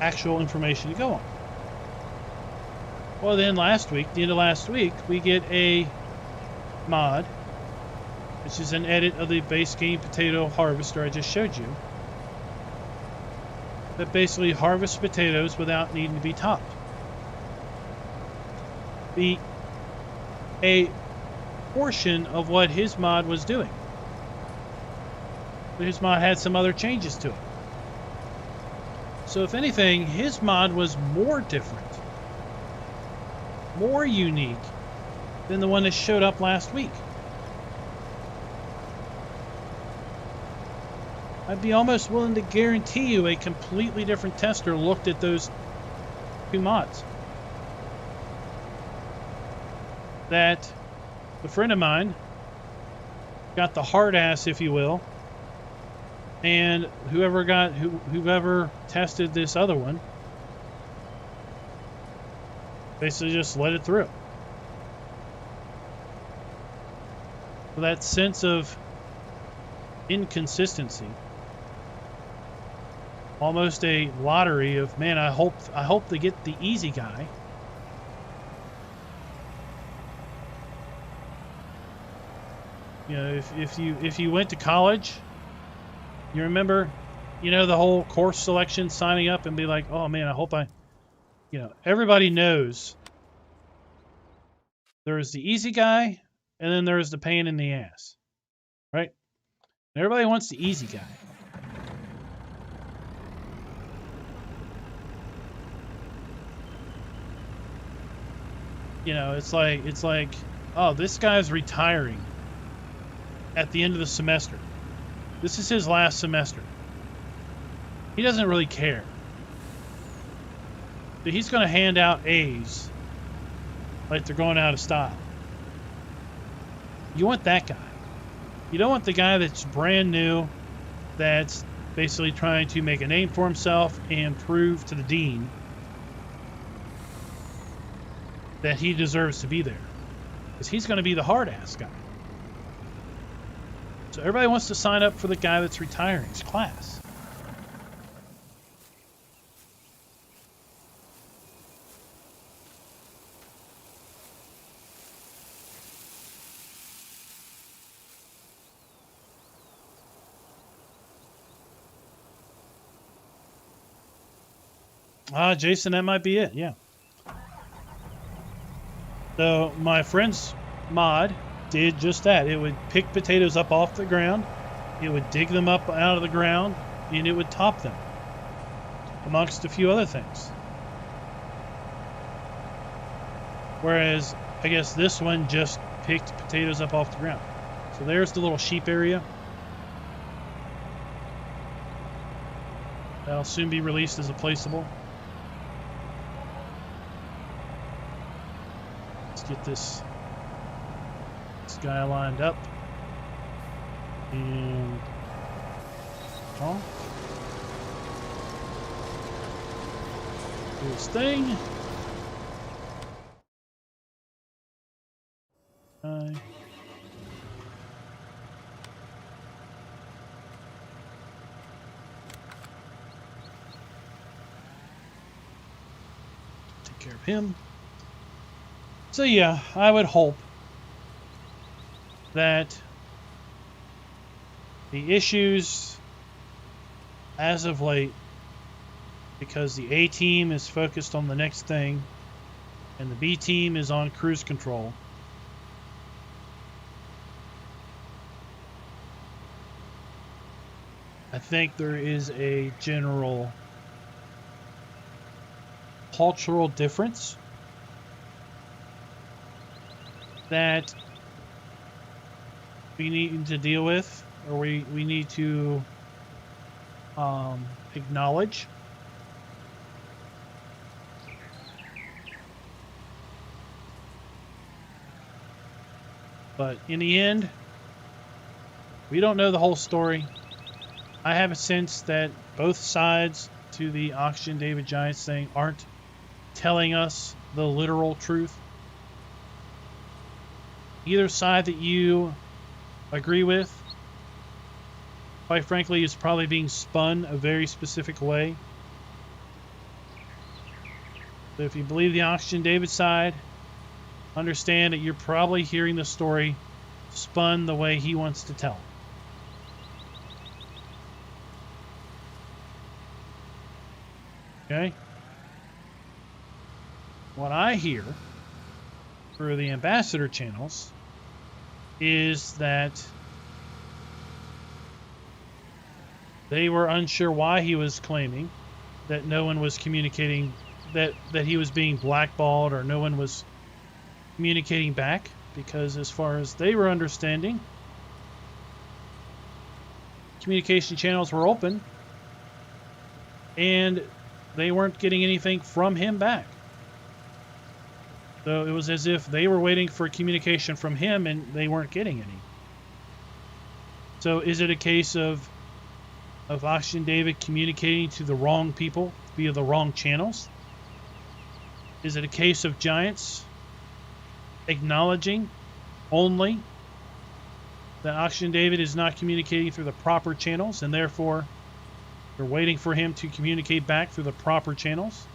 actual information to go on. Well, then last week, the end of last week, we get a mod, which is an edit of the base game potato harvester I just showed you, that basically harvests potatoes without needing to be topped. A portion of what his mod was doing. But his mod had some other changes to it. So if anything, his mod was more different, more unique than the one that showed up last week. I'd be almost willing to guarantee you a completely different tester looked at those two mods. That a friend of mine got the hard ass, if you will, and whoever tested this other one basically just let it through. So that sense of inconsistency, almost a lottery of, man, I hope they get the easy guy. You know, if you went to college You remember, the whole course selection, signing up and be like, oh man, I hope everybody knows there's the easy guy and then there's the pain in the ass, right? Everybody wants the easy guy. It's like, oh, this guy's retiring at the end of the semester. This is his last semester. He doesn't really care. But he's going to hand out A's like they're going out of style. You want that guy. You don't want the guy that's brand new, that's basically trying to make a name for himself and prove to the dean that he deserves to be there. Because he's going to be the hard-ass guy. So everybody wants to sign up for the guy that's retiring's class. Jason, that might be it, yeah. So my friend's mod did just that. It would pick potatoes up off the ground, it would dig them up out of the ground, and it would top them, amongst a few other things. Whereas, I guess this one just picked potatoes up off the ground. So there's the little sheep area. That'll soon be released as a placeable. Get this guy lined up and do his thing. Take care of him. So yeah, I would hope that the issues as of late, because the A team is focused on the next thing and the B team is on cruise control, I think there is a general cultural difference that we need to deal with, or we need to acknowledge. But in the end, we don't know the whole story. I have a sense that both sides to the Oxygen David Giants thing aren't telling us the literal truth. Either side that you agree with, quite frankly, is probably being spun a very specific way. So if you believe the Oxygen David side, understand that you're probably hearing the story spun the way he wants to tell it. Okay? What I hear through the ambassador channels is that they were unsure why he was claiming that no one was communicating, that he was being blackballed, or no one was communicating back, because as far as they were understanding, communication channels were open and they weren't getting anything from him back. So it was as if they were waiting for communication from him and they weren't getting any. So is it a case of Oxygen David communicating to the wrong people via the wrong channels? Is it a case of Giants acknowledging only that Oxygen David is not communicating through the proper channels, and therefore they're waiting for him to communicate back through the proper channels,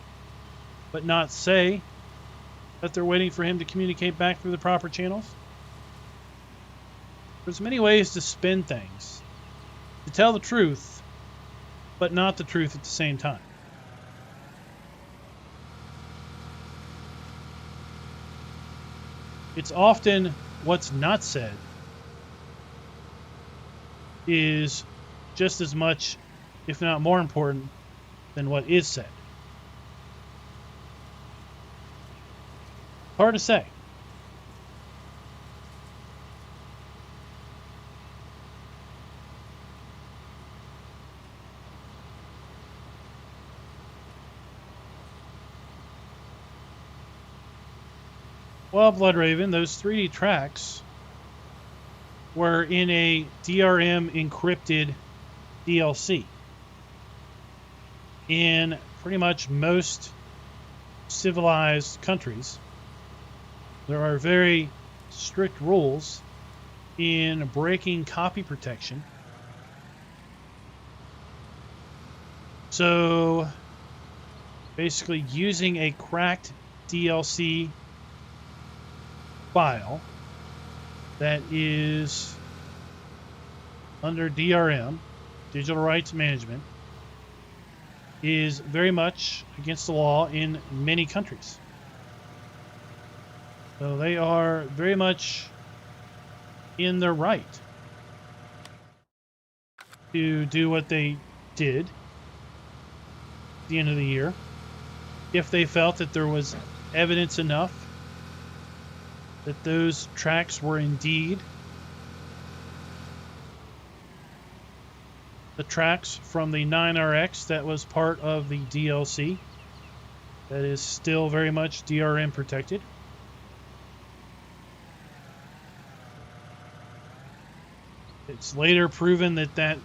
but not say that they're waiting for him to communicate back through the proper channels? There's many ways to spin things. to tell the truth, but not the truth at the same time. It's often what's not said is just as much, if not more important, than what is said. Hard to say. Well, Blood Raven, those 3D tracks were in a DRM encrypted DLC. In pretty much most civilized countries, there are very strict rules in breaking copy protection. So basically using a cracked DLC file that is under DRM, digital rights management, is very much against the law in many countries. So they are very much in their right to do what they did at the end of the year if they felt that there was evidence enough that those tracks were indeed the tracks from the 9RX that was part of the DLC that is still very much DRM protected. It's later proven that that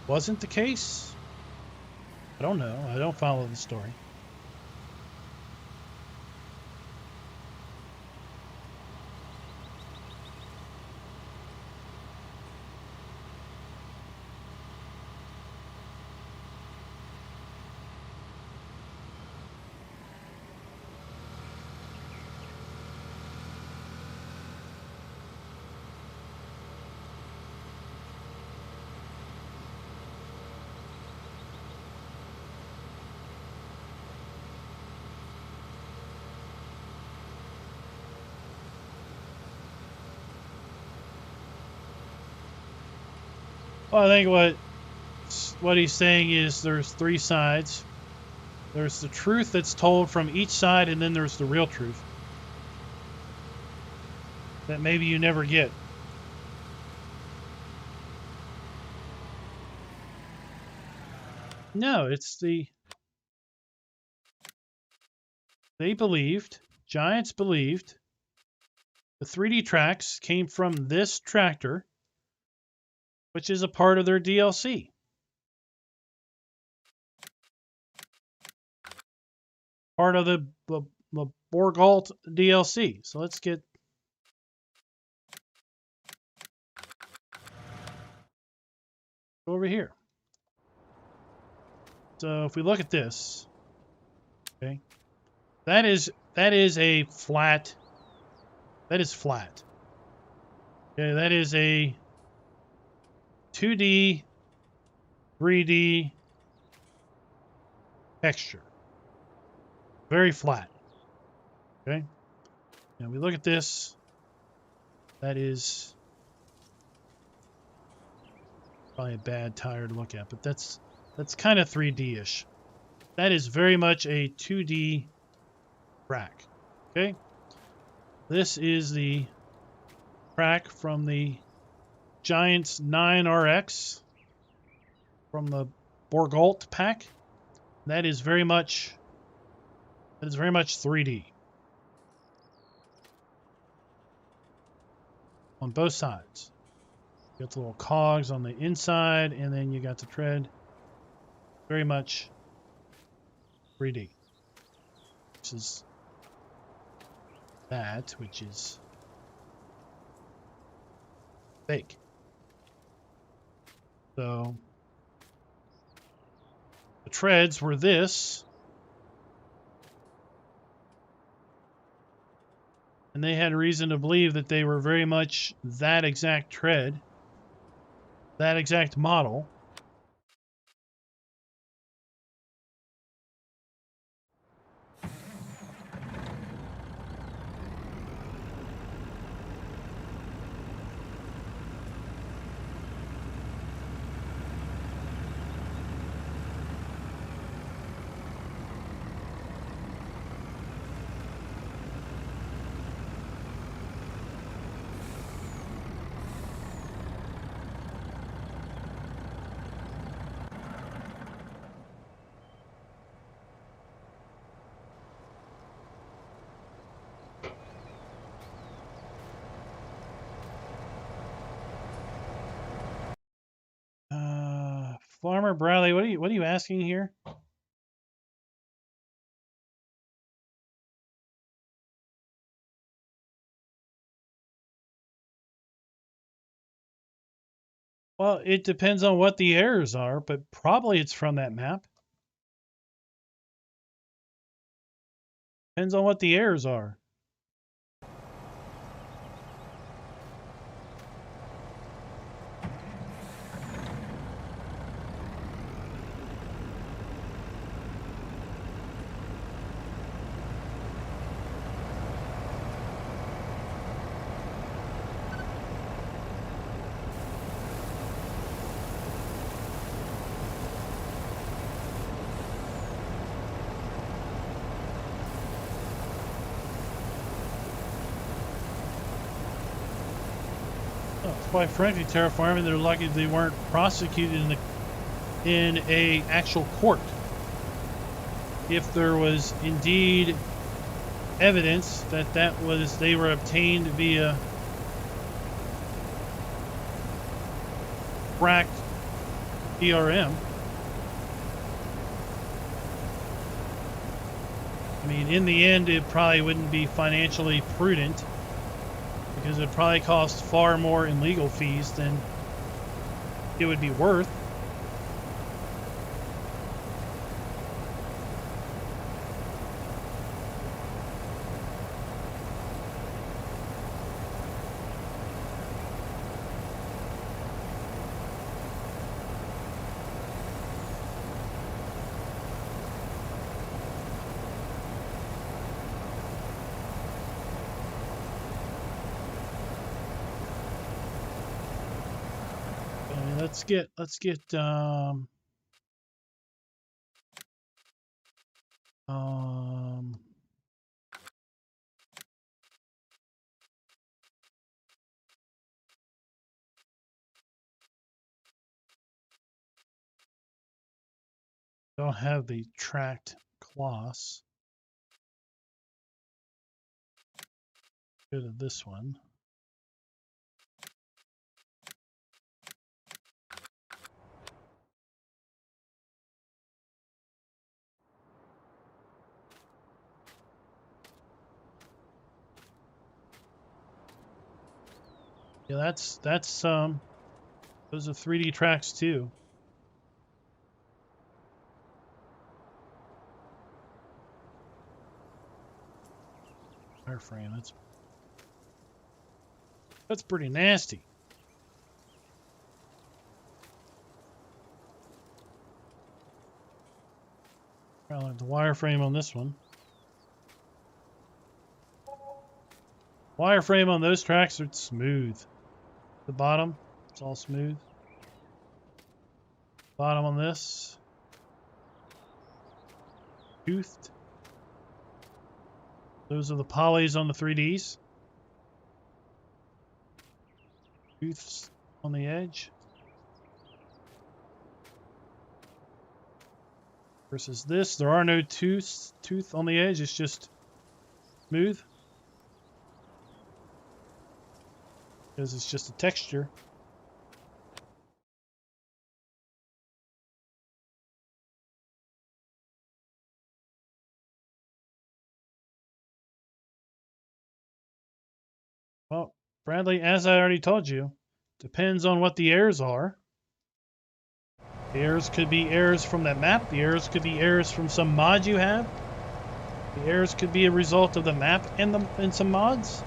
wasn't the case. I don't know. I don't follow the story. Well, I think what he's saying is there's 3 sides. There's the truth that's told from each side, and then there's the real truth that maybe you never get. No, it's Giants believed the 3D tracks came from this tractor, which is a part of their DLC. Part of the Borgalt DLC. So let's get over here. So if we look at this, okay, that is a flat. That is flat. Okay, that is a 2D, 3D texture. Very flat. Okay. Now we look at this. That is probably a bad tire to look at, but that's kind of 3D-ish. That is very much a 2D track. Okay. This is the track from the Giants 9RX from the Borgalt pack. That is very much 3D on both sides. You got the little cogs on the inside, and then you got the tread. Very much 3D. This is that, which is fake. So the treads were this, and they had reason to believe that they were very much that exact tread. that exact model. Farmer Bradley, what are you asking here? Well, it depends on what the errors are, but probably it's from that map. Depends on what the errors are. Quite frankly, terraforming, they're lucky they weren't prosecuted in a actual court. If there was indeed evidence that they were obtained via cracked DRM. I mean, in the end, it probably wouldn't be financially prudent, because it would probably cost far more in legal fees than it would be worth. Let's get don't have the tracked class. Go to this one. Yeah, that's those are 3D tracks too. Wireframe, that's pretty nasty. I'll have the wireframe on this one. Wireframe on those tracks are smooth. The bottom, it's all smooth. Bottom on this, toothed. Those are the polys on the 3Ds. Tooths on the edge. Versus this, there are no tooth on the edge, it's just smooth. Because it's just a texture. Well, Bradley, as I already told you, depends on what the errors are. The errors could be errors from that map. The errors could be errors from some mod you have. The errors could be a result of the map and some mods.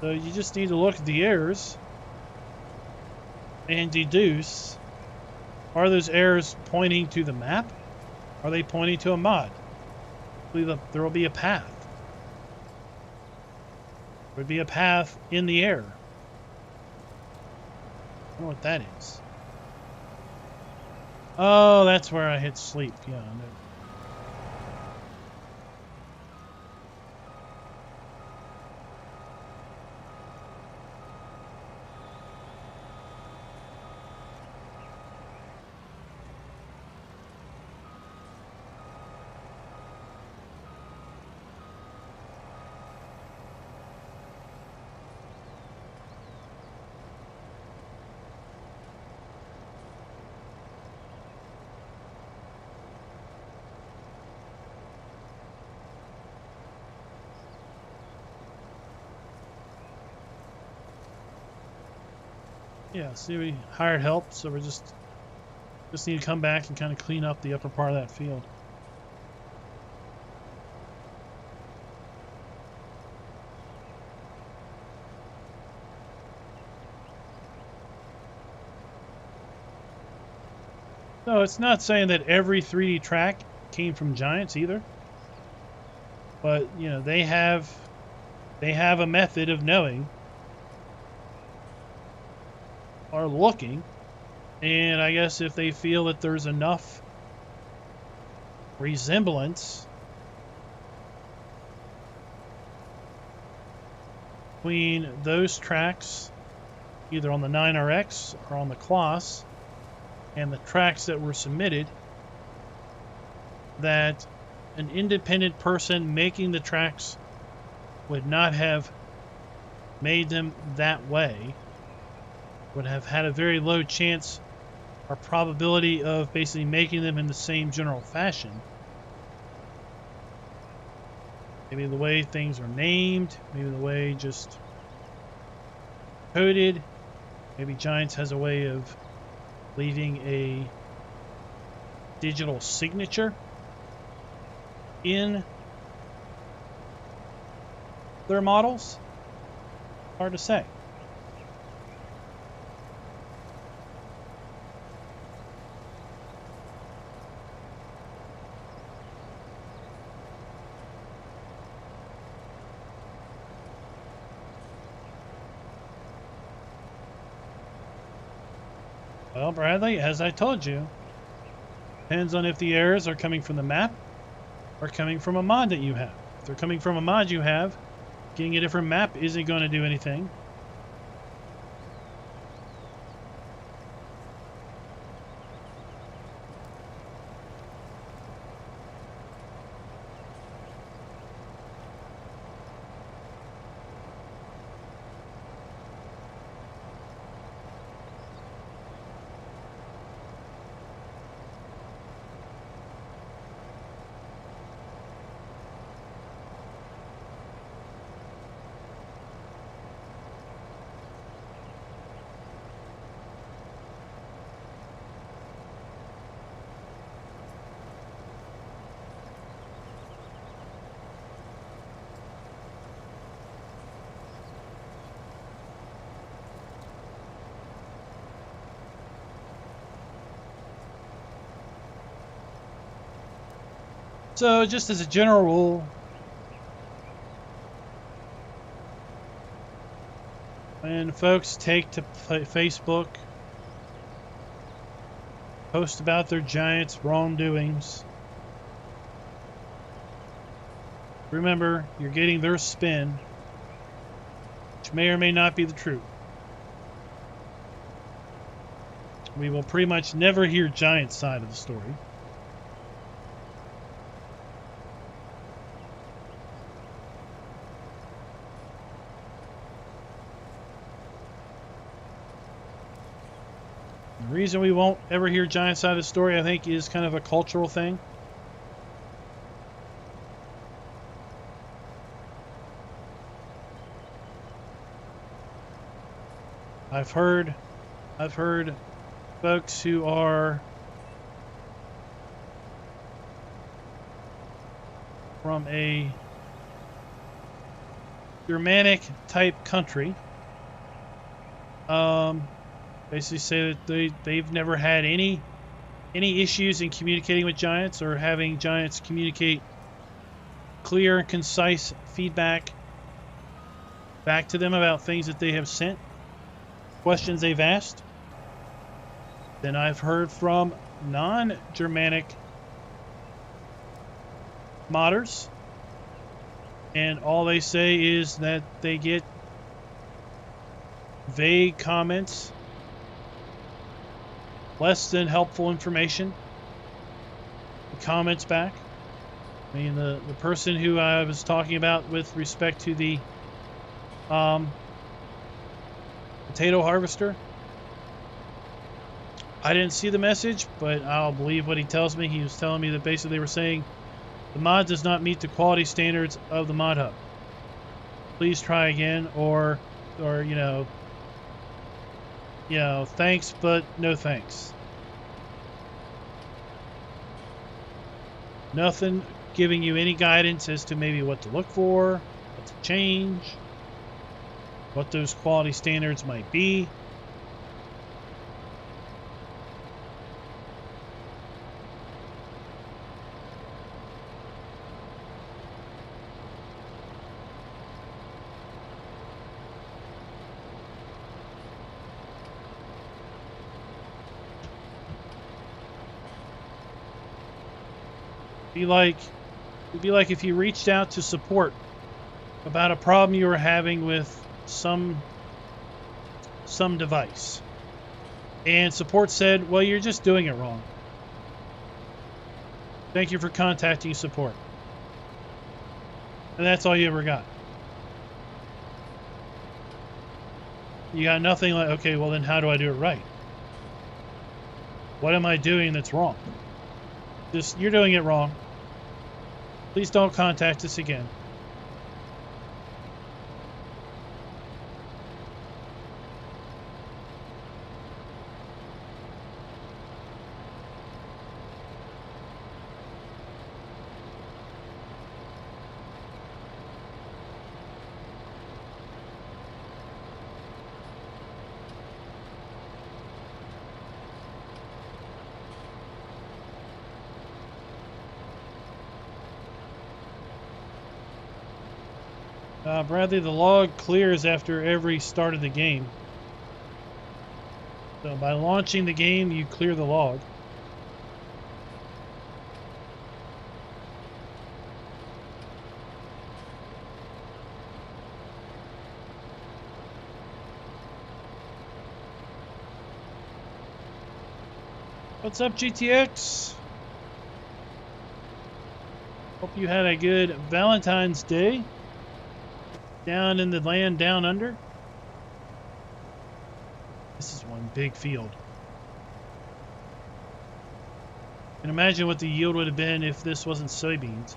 So you just need to look at the errors and deduce, are those errors pointing to the map? Are they pointing to a mod? There will be a path. There would be a path in the error. I don't know what that is. Oh, that's where I hit sleep. Yeah, I know. Yeah, see, we hired help, so we just need to come back and kind of clean up the upper part of that field. So it's not saying that every 3D track came from Giants either, but you know, they have a method of knowing or looking, and I guess if they feel that there's enough resemblance between those tracks, either on the 9RX or on the Kloss, and the tracks that were submitted, that an independent person making the tracks would not have made them that way, would have had a very low chance or probability of basically making them in the same general fashion. Maybe the way things are named, maybe the way just coded. Maybe Giants has a way of leaving a digital signature in their models. Hard to say. Well, Bradley, as I told you, depends on if the errors are coming from the map or coming from a mod that you have. If they're coming from a mod you have, getting a different map isn't going to do anything. So just as a general rule, when folks take to Facebook, post about their Giants' wrongdoings, remember, you're getting their spin, which may or may not be the truth. We will pretty much never hear Giants' side of the story. The reason we won't ever hear Giants' side of the story, I think, is kind of a cultural thing. I've heard folks who are from a Germanic type country. Basically say that they've never had any issues in communicating with giants or having giants communicate clear and concise feedback back to them about things that they have sent, questions they've asked. Then I've heard from non-Germanic modders, and all they say is that they get vague comments, less than helpful information, comments back. I mean, the person who I was talking about with respect to the potato harvester, I didn't see the message, but I'll believe what he tells me. He was telling me that basically they were saying the mod does not meet the quality standards of the mod hub. Please try again, or you know, thanks, but no thanks. Nothing giving you any guidance as to maybe what to look for, what to change, what those quality standards might be. It'd be like if you reached out to support about a problem you were having with some device, and support said, well, you're just doing it wrong. Thank you for contacting support. And that's all you ever got. You got nothing like, okay, well then how do I do it right? What am I doing that's wrong? Just, you're doing it wrong. Please don't contact us again. Bradley, the log clears after every start of the game. So by launching the game, you clear the log. What's up, GTX? Hope you had a good Valentine's Day down in the land down under. This is one big field. And imagine what the yield would have been if this wasn't soybeans.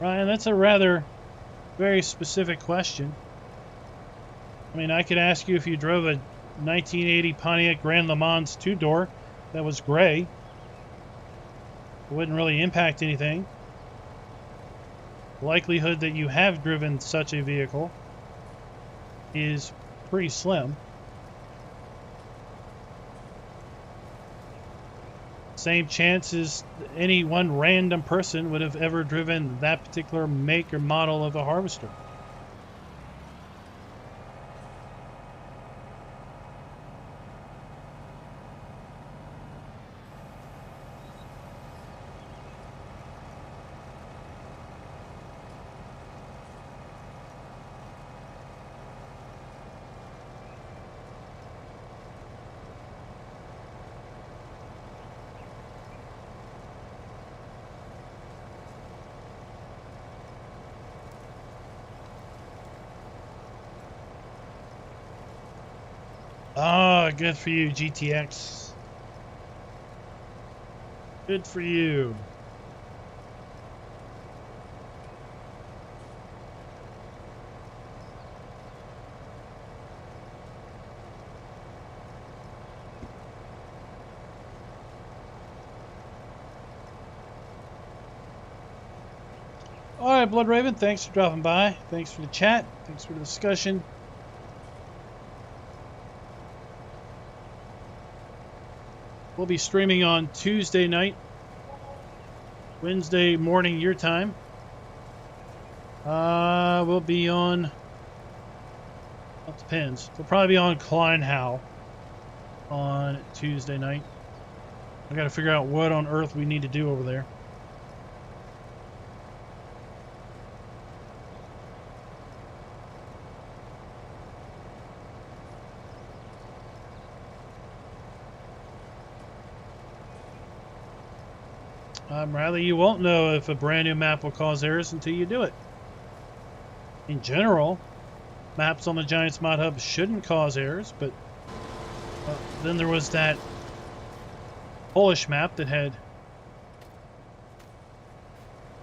Ryan, that's a rather very specific question. I mean, I could ask you if you drove a 1980 Pontiac Grand Le Mans two-door that was gray. It wouldn't really impact anything. The likelihood that you have driven such a vehicle is pretty slim. Same chance as any one random person would have ever driven that particular make or model of a harvester. Ah, good for you, GTX. Good for you. All right, Blood Raven, thanks for dropping by. Thanks for the chat. Thanks for the discussion. We'll be streaming on Tuesday night, Wednesday morning your time. We'll be on, it depends. We'll probably be on Klein on Tuesday night. I got to figure out what on earth we need to do over there. Riley, you won't know if a brand new map will cause errors until you do it. In general, maps on the Giants Mod Hub shouldn't cause errors, but then there was that Polish map that had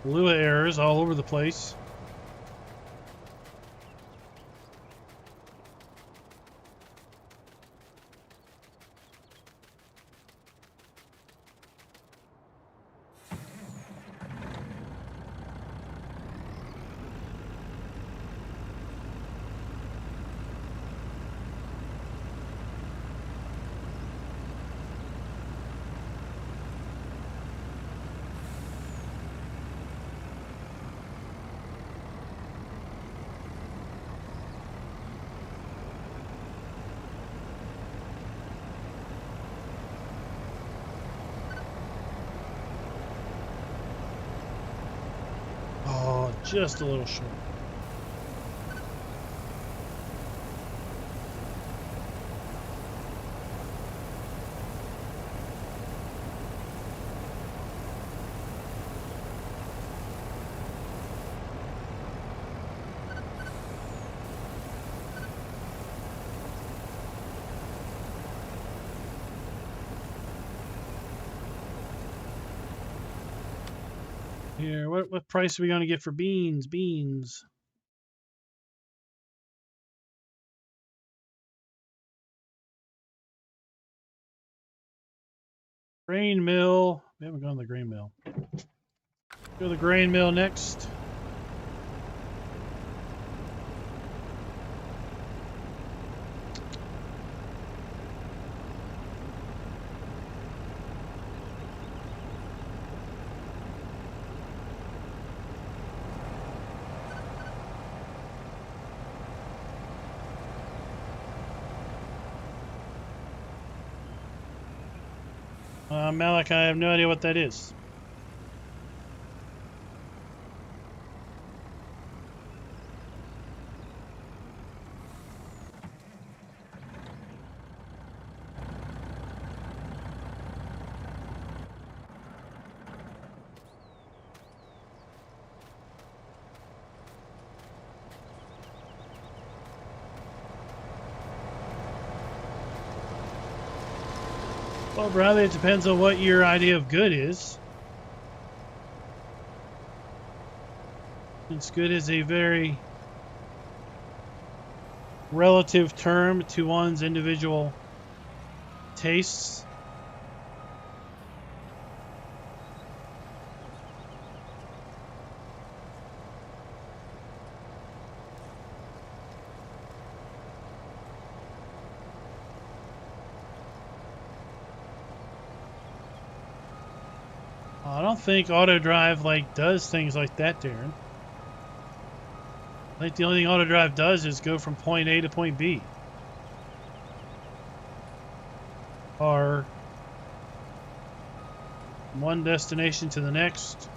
Lua errors all over the place. Just a little short. Here, what price are we going to get for beans? Beans. Grain mill. We haven't gone to the grain mill. Go to the grain mill next. Malik, I have no idea what that is. Well, Bradley, it depends on what your idea of good is. Since good is a very relative term to one's individual tastes. I don't think auto drive does things like that, Darren. I think the only thing auto drive does is go from point A to point B. Or one destination to the next.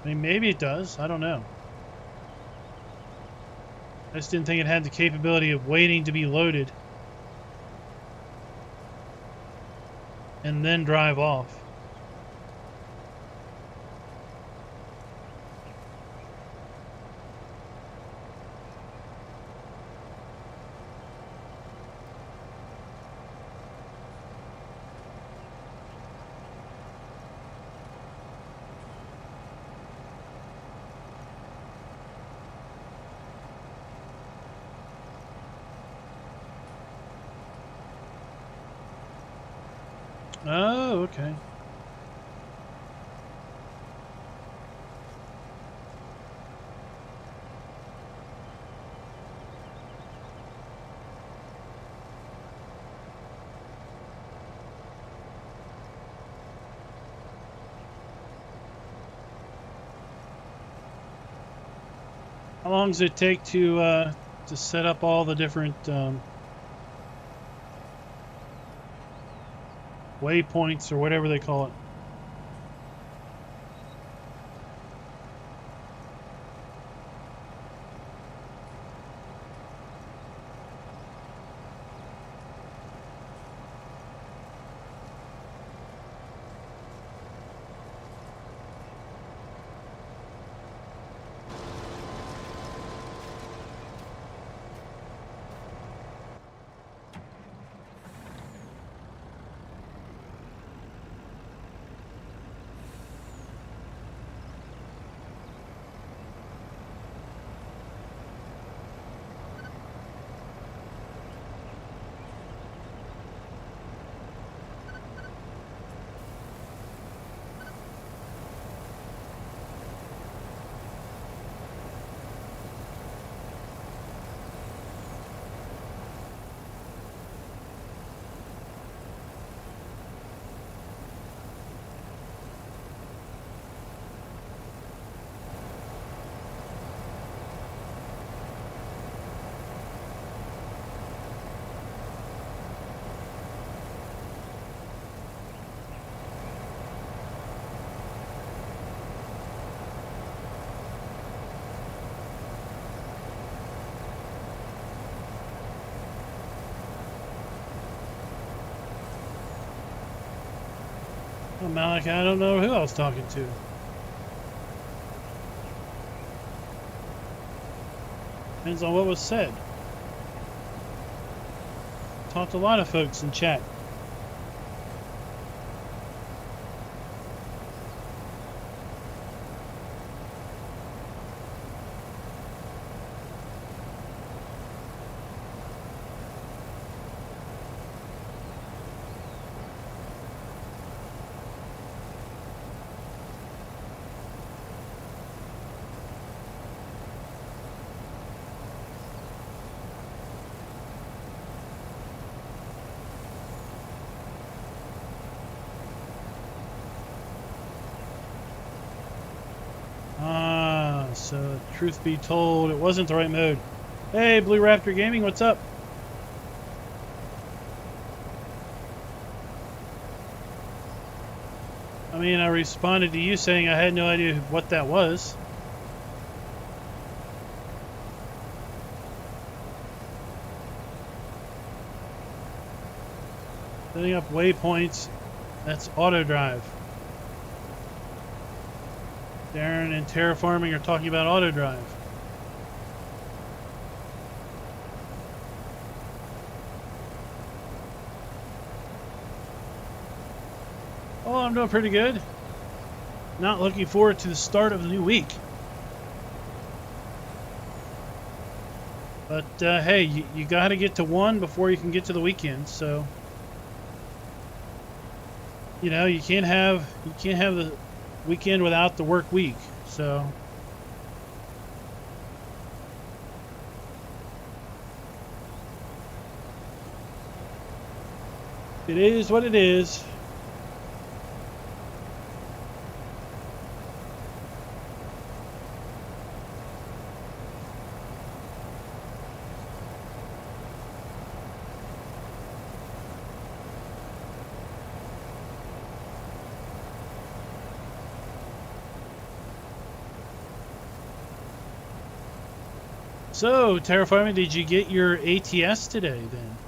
I mean, maybe it does. I don't know. I just didn't think it had the capability of waiting to be loaded and then drive off. Oh, okay. How long does it take to set up all the different waypoints or whatever they call it? Oh, Malik, I don't know who I was talking to. Depends on what was said. Talked to a lot of folks in chat. So truth be told, it wasn't the right mode. Hey, Blue Raptor Gaming, what's up? I mean, I responded to you saying I had no idea what that was. Setting up waypoints, that's auto drive. Darren and Terraforming are talking about auto drive. Oh, I'm doing pretty good. Not looking forward to the start of the new week. But hey, you got to get to one before you can get to the weekend. So, you know, you can't have the weekend without the work week. So it is what it is. So, Terraforming, did you get your ATS today then?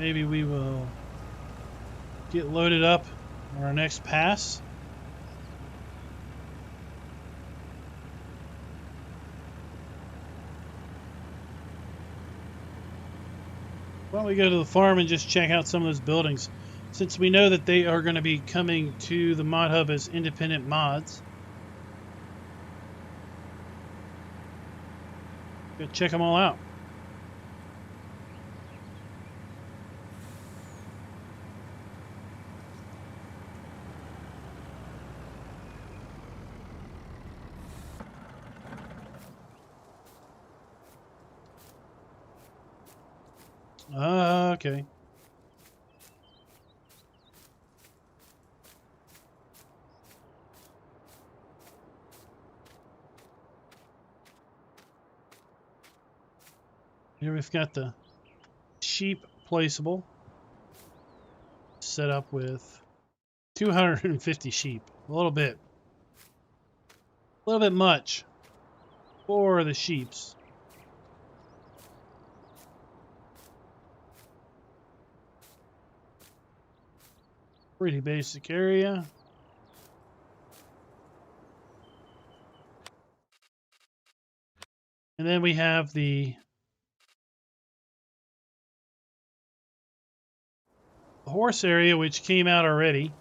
maybe we will get loaded up on our next pass. Why don't we go to the farm and just check out some of those buildings, since we know that they are going to be coming to the mod hub as independent mods. Go check them all out. Okay. Here we've got the sheep placeable set up with 250 sheep. A little bit much for the sheeps. Pretty basic area. And then we have the horse area, which came out already.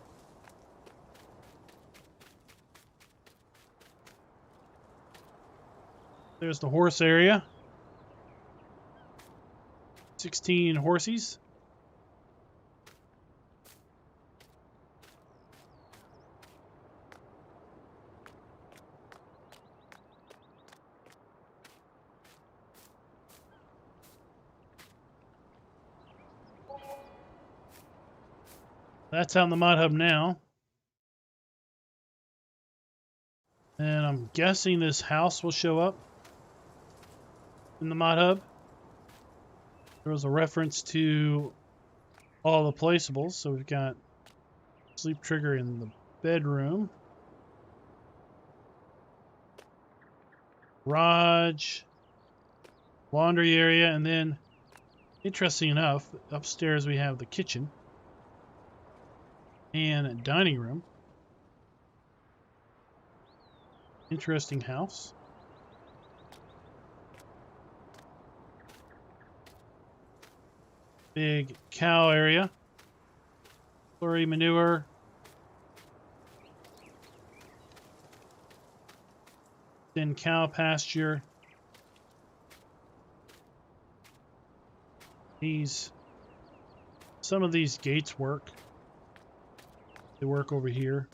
There's the horse area. 16 horsies. That's out in the mod hub now. And I'm guessing this house will show up in the mod hub. There was a reference to all the placeables. So we've got sleep trigger in the bedroom. Garage. Laundry area. And then, interesting enough, upstairs we have the kitchen. And a dining room. Interesting house. Big cow area. Slurry manure. Then cow pasture. Some of these gates work. They work over here.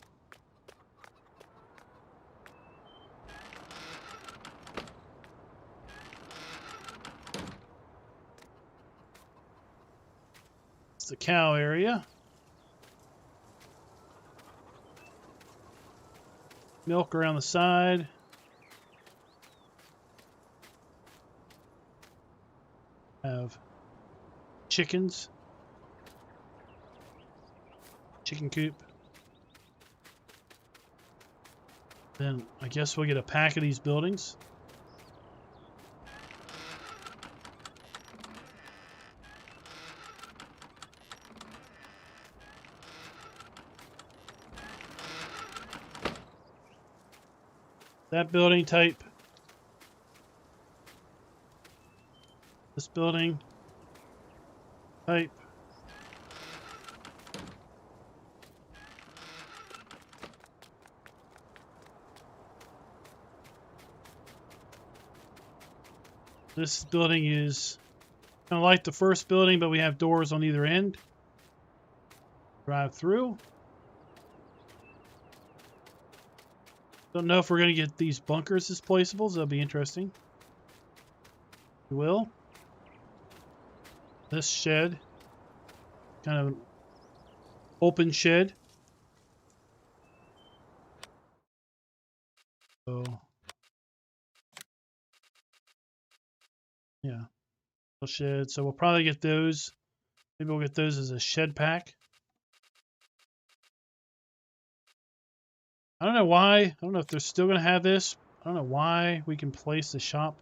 It's the cow area. Milk around the side. Have chickens. Chicken coop. Then I guess we'll get a pack of these buildings. That building type. This building type. This building is kind of like the first building, but we have doors on either end. Drive through. Don't know if we're going to get these bunkers as placeables. That'll be interesting. We will. This shed. Kind of an open shed. So, yeah. Shed. So we'll probably get those. Maybe we'll get those as a shed pack. I don't know why. I don't know if they're still going to have this. I don't know why we can place the shop.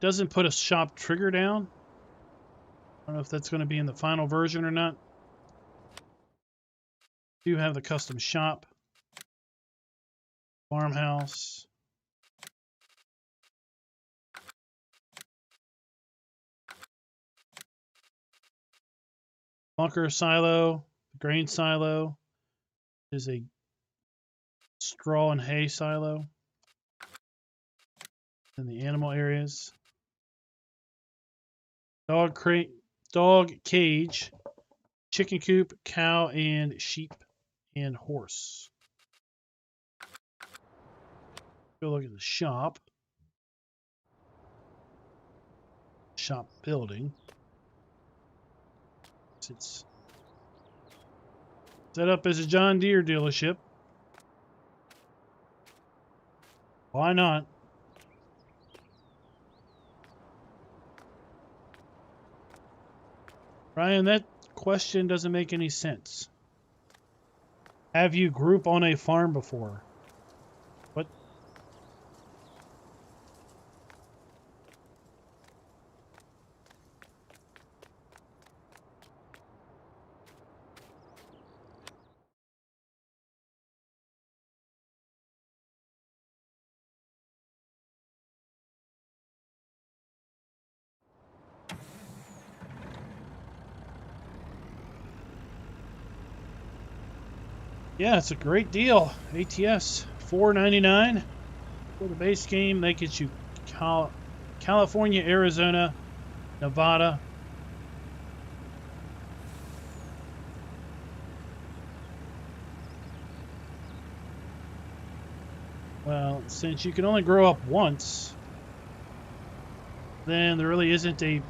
It doesn't put a shop trigger down. I don't know if that's going to be in the final version or not. Do have the custom shop, farmhouse, bunker silo, grain silo. Is a straw and hay silo. And the animal areas. Dog cage, chicken coop, cow and sheep and horse. Go look at the shop. Shop building. It's set up as a John Deere dealership. Why not? Ryan, that question doesn't make any sense. Have you group on a farm before? What? Yeah, it's a great deal. ATS $4.99 for the base game. That gets you California, Arizona, Nevada. Well, since you can only grow up once, then there really isn't the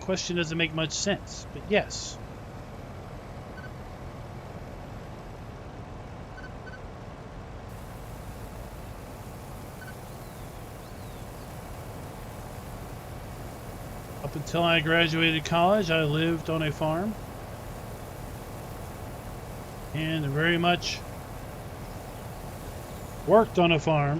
question doesn't make much sense. But yes. Up until I graduated college, I lived on a farm. And very much worked on a farm.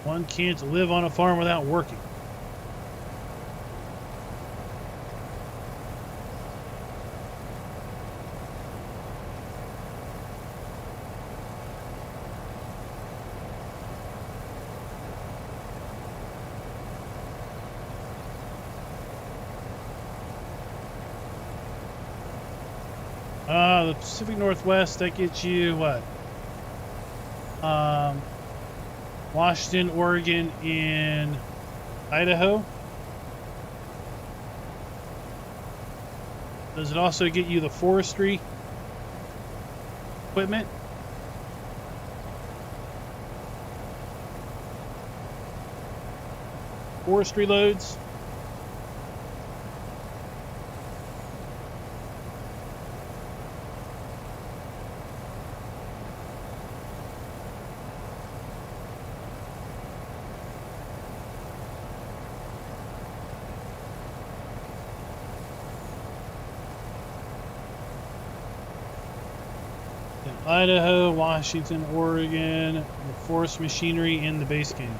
One can't live on a farm without working. The Pacific Northwest, that gets you what? Washington, Oregon, and Idaho. Does it also get you the forestry equipment? Forestry loads? Idaho, Washington, Oregon, the forest machinery in the base game.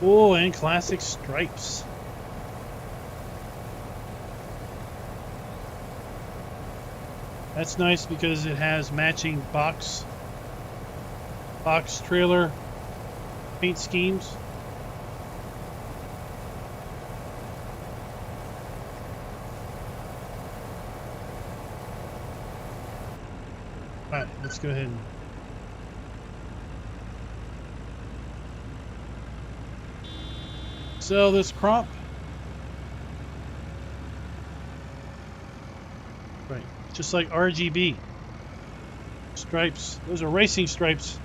Oh, and classic stripes. That's nice because it has matching box trailer paint schemes. Alright, let's go ahead and sell this crop. Right, just like RGB. Stripes. Those are racing stripes.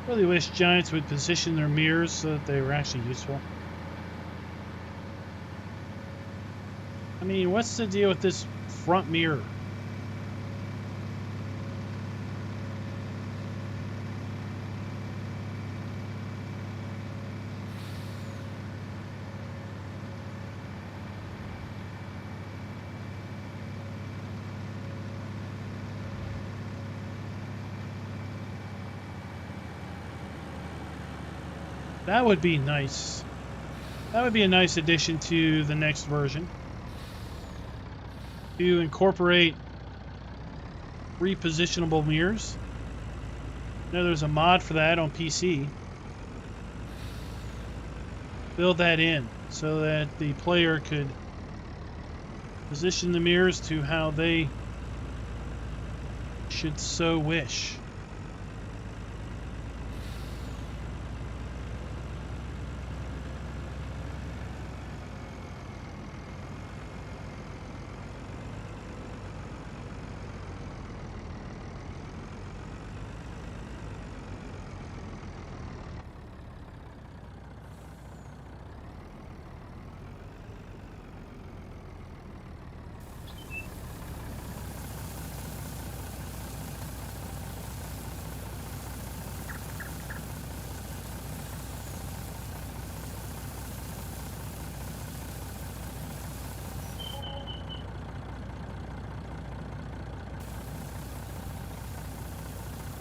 Really wish Giants would position their mirrors so that they were actually useful. I mean, what's the deal with this front mirror? That would be nice. That would be a nice addition to the next version. To incorporate repositionable mirrors. I know there's a mod for that on PC. Build that in so that the player could position the mirrors to how they should so wish.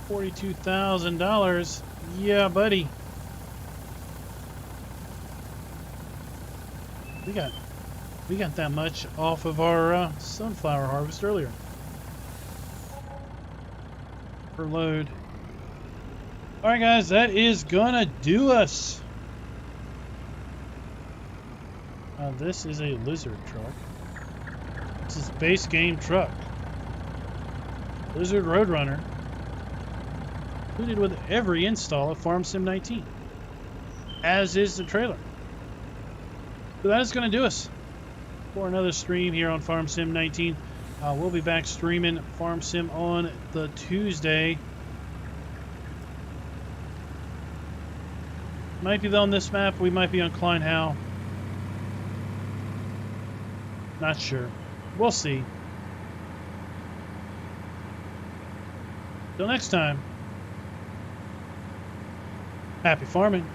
$42,000. Yeah, buddy. We got that much off of our sunflower harvest earlier. Per load. All right, guys, that is gonna do us. This is a Lizard truck. This is base game truck. Lizard Roadrunner. Included with every install of Farm Sim 19, as is the trailer. So that is going to do us for another stream here on Farm Sim 19. We'll be back streaming Farm Sim on the Tuesday. Might be on this map. We might be on Klein. Not sure. We'll see. Till next time. Happy farming.